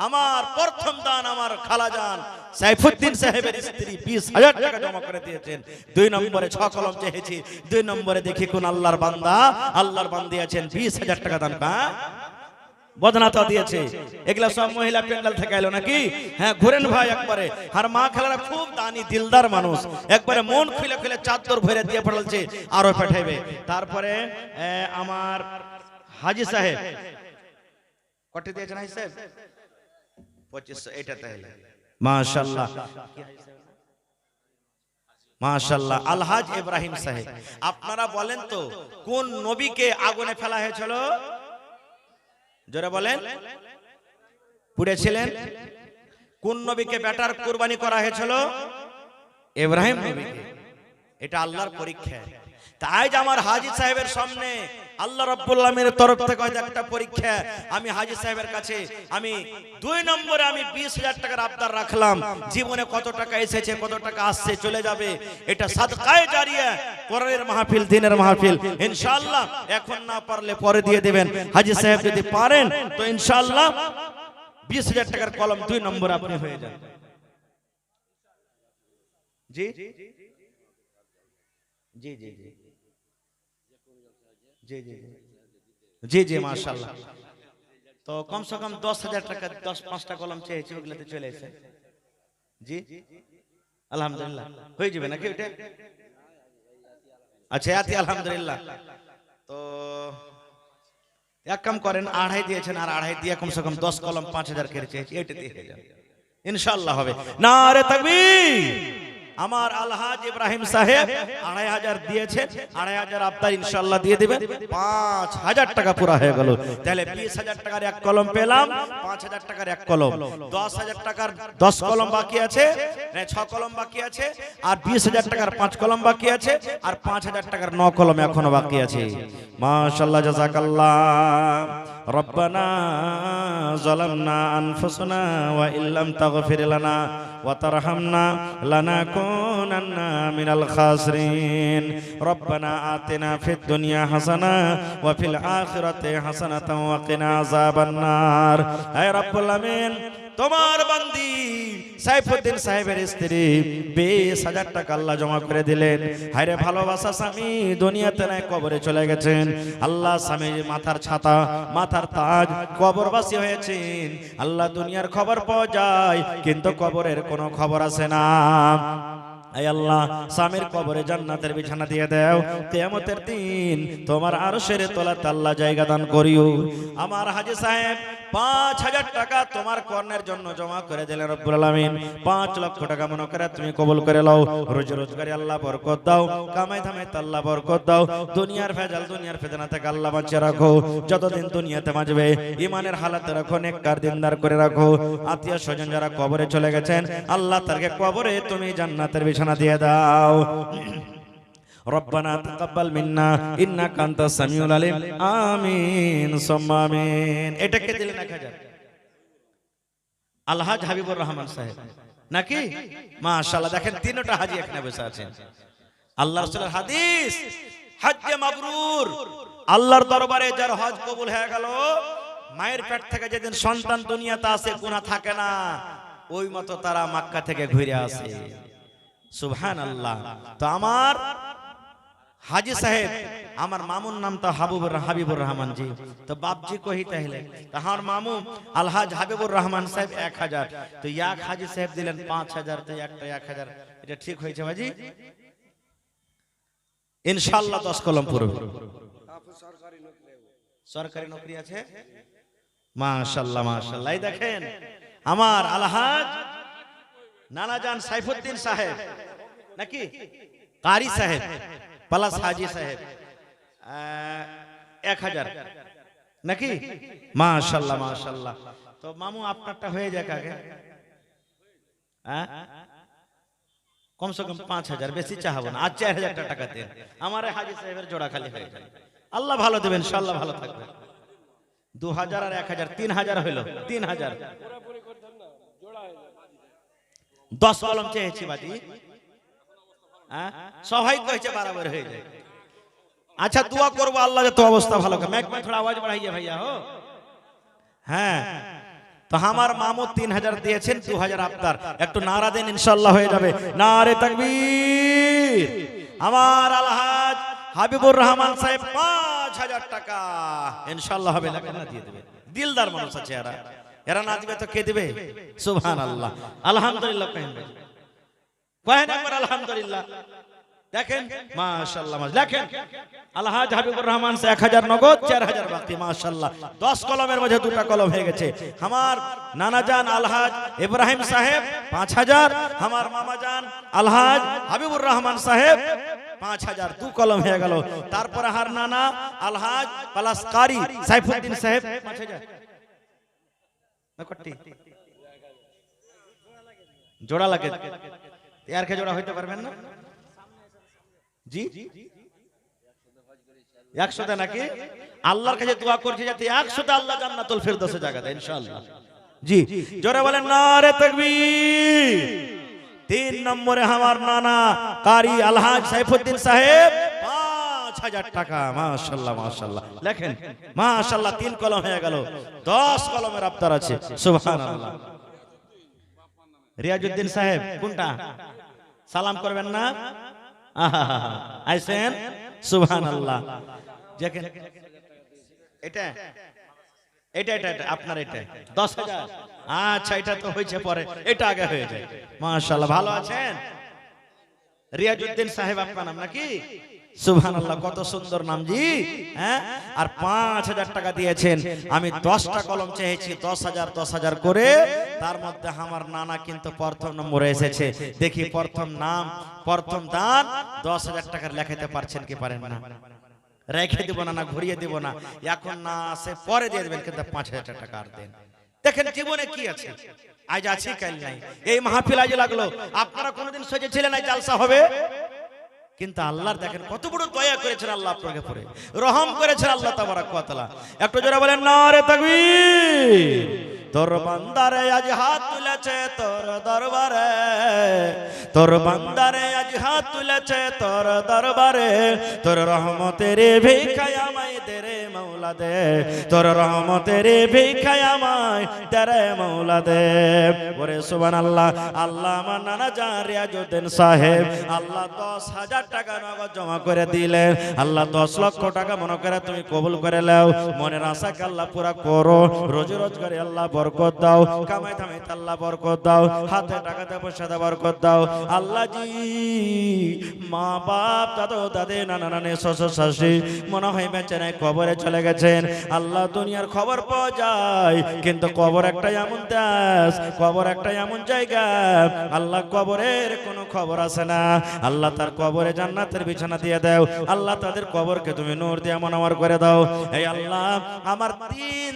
আমার প্রথম দান আমার খালাজান সাইফুদ্দিন সাহেবের স্ত্রী 20,000 টাকা জমা করে দিয়েছেন। 2 নম্বরে 6 কলম চেয়েছি, 2 নম্বরে দেখি কোন আল্লাহর বান্দা, আল্লাহর বান্দী আছেন 20,000 টাকা দান বদনাতা দিয়েছে। এগুলা সব মহিলা প্যান্ডেল থেকে এলো নাকি? হ্যাঁ, ঘুরেন ভাই একবারে। আর মা খালারা খুব দানি দিলদার মানুষ, একবারে মন খুলে খুলে চাদর ভরে দিয়ে পড়লছে, আরো পাঠাইবে। তারপরে আমার হাজী সাহেব কত দিয়েছেন? হাজী সাহেব 2500। এটা তাহলে মাশাআল্লাহ মাশাআল্লাহ। আলহাজ ইব্রাহিম সাহেব, আপনারা বলেন তো কোন নবীকে আগুনে ফেলা হয়েছিল? জোরে বলেন। পুড়েছিলেন? কোন নবীকে বেটার কুরবানি করা হয়েছিল? ইব্রাহিম নবীকে। এটা আল্লাহর পরীক্ষা। তাই যে আমার হাজী সাহেবের সামনে আল্লাহ রাব্বুল আলামিনের তরফ থেকে একটা পরীক্ষা। আমি হাজী সাহেবের কাছে আমি 2 নম্বরে আমি 20,000 টাকার আবদার রাখলাম। জীবনে কত টাকা এসেছে, কত টাকা আসছে, চলে যাবে, এটা সাদকায়ে জারিয়া, কোরআনের মাহফিল, দ্বীনের মাহফিল। ইনশাআল্লাহ এখন না পারলে পরে দিয়ে দিবেন। হাজী সাহেব যদি পারেন তো ইনশাআল্লাহ 20,000 টাকার কলম 2 নম্বরে আপনি হয়ে যান। জি জি জি জি জি জি জি জি মাশাআল্লাহ। তো কমসে কম 10,000 টাকা 10-5টা কলম চেয়েছি, ওগুলোতে চলে এসে। জি আলহামদুলিল্লাহ হয়ে যাবে নাকি ওটা? আচ্ছা আতি আলহামদুলিল্লাহ। তো এক কাম করেন, 2.5 দিয়েছেন, আর 2.5 দিয়ে কমসে কম 10 কলম 5,000 করে চেয়েছি, এটা দিয়ে হয়ে যাবে ইনশাআল্লাহ হবে। নারে তাকবীর। আমার আলহাজ ইব্রাহিম সাহেব 2,500 দিয়েছেন, 2,500 আবদার ইনশাআল্লাহ দিয়ে দিবেন। 5,000 টাকা পুরা হয়ে গেল। তাহলে 20,000 টাকার 1 কলম পেলাম, 5,000 টাকার 1 কলম, 10,000 টাকার 10 কলম বাকি আছে, 6 কলম বাকি আছে, আর 20,000 টাকার 5 কলম বাকি আছে, আর 5,000 টাকার 9 কলম এখনো বাকি আছে। মাশাআল্লাহ, জাযাকাল্লাহ। রব্বানা যালামনা আনফুসানা ওয়া ইল্লাম তাগফির লানা ওয়া তারহামনা লানাকুনান্না মিনাল খাসিরিন। রব্বানা আতিনা ফিদ দুনিয়া হাসানা ওয়া ফিল আখিরাতি হাসানাতাও ওয়া কিনা আযাবান নার। হে রব্বুল আমিন, তোমার বান্দি সাইফুদ্দিন সাহেবের স্ত্রী 20,000 টাকা আল্লাহ জমা করে দিলেন। হায়রে ভালোবাসা স্বামী দুনিয়াতে নাই, কবরে চলে গেছেন। আল্লাহ স্বামীর মাথার ছাতা, মাথার তাজ, কবরবাসী হয়েছেন। আল্লাহ দুনিয়ার খবর পাওয়া যায়, কিন্তু কবরের কোনো খবর আসে না। আয় আল্লাহ, স্বামীর কবরে জান্নাতের বিছানা দিয়ে দাও। কিয়ামতের দিন তোমার আরশের তলাতে আল্লাহ জায়গা দান করিও। আমার হাজী সাহেব 5,000 টাকা তোমার কর্ণের জন্য জমা করে দিলেন রব্বুল আলামিন। 5 লক্ষ টাকা মনে করে তুমি কবুল করে নাও। রোজ রোজগারে আল্লাহ বরকত দাও, কামাই ধামাই আল্লাহ বরকত দাও। দুনিয়ার ভেজাল, দুনিয়ার ফিতনা থেকে আল্লাহ বাঁচিয়ে রাখো। যতদিন দুনিয়াতে বাঁচবে ইমানের হালাতে রাখো, নেককার দিনদার করে রাখো। আত্মীয় স্বজন যারা কবরে চলে গেছেন, আল্লাহ তাদেরকে কবরে তুমি জান্নাতের বিছানা দিয়ে দাও। রব্বানা তাকাব্বাল মিন্না ইন্নাকা আনতাস সামিউল আলিম। আমিন সুম্মা আমিন। এটাকে দিলেন 1000। আলহাজ হাবিবুর রহমান সাহেব নাকি? মাশাআল্লাহ, দেখেন 3টা হাজী এখানে বসে আছেন। আল্লাহর রাসূলের হাদিস, হজ্জে মাবরুর, আল্লাহর দরবারে যার হজ কবুল হয়ে গেল, মায়ের পেট থেকে যেদিন সন্তান দুনিয়াতে আসে গুনাহ থাকে না। ওই মতো তারা মক্কা থেকে ঘুরে আসে। সুবহানাল্লাহ। তো আমার हाजी साहेब আমার মামুর নাম তো হাবিবুর রহমান জি। তো বাপজি কহি তাহলে তো আমার মামু আলহাজ হাবিবুর রহমান সাহেব 1000, তো এক হাজি সাহেব দিলেন 5000, তো একটা 1000, এটা ঠিক হয়েছে বাজি? ইনশাআল্লাহ 10 কলম পুরো সরকারি নকরি আছে। মাশাআল্লাহ মাশাআল্লাহ। এই দেখেন আমার আলহাজ নানাজান সাইফুদ্দিন সাহেব নাকি কারি সাহেব প্লাস হাজি সাহেব 1000 নাকি? মাশাআল্লাহ মাশাআল্লাহ। তো মামু আপনারটা হয়ে যাক আগে, কমসে কম 5000, বেশি চাহাবো না। আর 4000 টাকা দেন, আমার হাজি সাহেবের জোড়া খালি হয়ে যাবে। আল্লাহ ভালো দেবেন, ইনশাআল্লাহ ভালো থাকবে। 2000 আর 1000 3000 হইল, 3000 10 কলম চেয়েছি বাজি। সবাই কইছে বরাবর হয়ে যায়। अच्छा दुआ করব আল্লাহ যত অবস্থা ভালো করে। মাইক में थोड़ा आवाज बढ़ाइए भैया हो। হ্যাঁ তো আমার মামু 3000 দিয়েছেন, 2000 আপনার। একটু নারা দেন, ইনশাআল্লাহ হয়ে যাবে। নারে তাকবীর। আমার আলহাজ হাবিবুর রহমান সাহেব 5000 টাকা ইনশাআল্লাহ হবে, না কেন দিয়ে দেবে। দিলদার মানুষ আছে এরা, এরা না দিবে তো কে দিবে? সুবহানাল্লাহ। আলহামদুলিল্লাহ কহেন ভাই, কহেন একবার আলহামদুলিল্লাহ। দেখেন মাশাআল্লাহ দেখেন আলহাজ হাবিবুর রহমান से 1000 নগদ, 4000 বাকি। মাশাআল্লাহ 10 কলমের মধ্যে দুটো কলম হয়ে গেছে। আমার নানা জান আলহাজ ইব্রাহিম সাহেব 5000, আমার মামা জান আলহাজ হাবিবুর রহমান সাহেব 5000, 2 কলম হয়ে গেল। তারপর হার নানা আলহাজ প্লাস কারি সাইফুদ্দিন সাহেব 5000 নকটি জোড়া লাগে। यार के जोड़ा হইতে পারবেন না জি? 100 তে নাকি? আল্লাহর কাছে দোয়া করছি যাতে 100 তে আল্লাহ জান্নাতুল ফিরদৌসে জায়গা দেয় ইনশাআল্লাহ। জি জোরে বলেন নারে তাকবীর। 3 নম্বরে আমার নানা কারি আলহাজ সাইফুদ্দিন সাহেব 5000 টাকা। মাশাআল্লাহ মাশাআল্লাহ। লেখেন মাশাআল্লাহ 3 কলম হয়ে গেল, 10 কলমের আফতার আছে। সুবহানাল্লাহ। রিয়াজউদ্দিন সাহেব কোনটা? সালাম করবেন না? আইছেন? সুবহানাল্লাহ। দেখেন এটা এটা এটা আপনার এটা 10000। আচ্ছা এটা তো হয়েছে পরে, এটা আগে হয়ে যায়। মাশাআল্লাহ ভালো আছেন? রিয়াজউদ্দিন সাহেব আপনার নাম নাকি? সুবহানাল্লাহ কত সুন্দর নাম জি। হ্যাঁ আর 5000 টাকা দিয়েছেন। আমি 10টা কলম চেয়েছি 10000 10000 করে। তার মধ্যে আমার নানা কিন্তু প্রথম নম্বরে এসেছে। দেখি প্রথম নাম প্রথম দান 10000 টাকার লেখাতে পারছেন কি পারেন না? রেখে দেব না, না ঘুরিয়ে দেব না, এখন না আসে পরে দিয়ে দেবেন, কিন্তু 5000 টাকা আর দেন। দেখেন জীবনে কি আছে, আজ আছে কাল নাই। এই মাহফিল আজ লাগলো, আপনারা কোনোদিন সোজেছিলেন এই জালসা হবে? কিন্তু আল্লাহর দেখেন কত বড় দয়া করেছেন আল্লাহ আপনাকে পরে, রহম করেছেন আল্লাহ তাবারাক ওয়া তাআলা। একটু জোরে বলেন নারে তাকবীর। তোর বান্দারে আজ হাত তুলেছে তোর দরবারে, তোর বান্দারে আজ হাত তুলেছে তোর দরবারে, তোর রহমতের ভিখায় আমায় দে রে মাওলা দে, তোর রহমতের ভিখায় আমায় দে রে মাওলা দে। ওরে সুবহানাল্লাহ। আল্লাহ আমার নানা জান রিয়াজউদ্দিন সাহেব আল্লাহ 10000 টাকা নগদ জমা করে দিলেন। আল্লাহ 10 লক্ষ টাকা মনে করে তুমি কবুল করে নাও। মনের আশাকে আল্লাহ পুরা করো, রোজি রোজগারে আল্লাহ বরকত দাও, কামাই ধামাইতে আল্লাহ বরকত দাও, হাতে টাকাতে পয়সাতে বরকত দাও। আল্লাহ জি মা বাপ দাদু দাদি নানা নানি শ্বশুর শাশুড়ি মনে হয় বেঁচে নাই, কবরে চলে গেছেন। আল্লাহ দুনিয়ার খবর পাওয়া যায়, কিন্তু কবর একটা এমন দেশ, কবর একটা এমন জায়গা, আল্লাহ কবরের কোনো খবর আসে না। আল্লাহ তার কবরে জান্নাতের বিছানা দিয়ে দাও। আল্লাহ তাদের কবরকে তুমি নূর দিয়ে মনোয়ার করে দাও। এই আল্লাহ আমার 3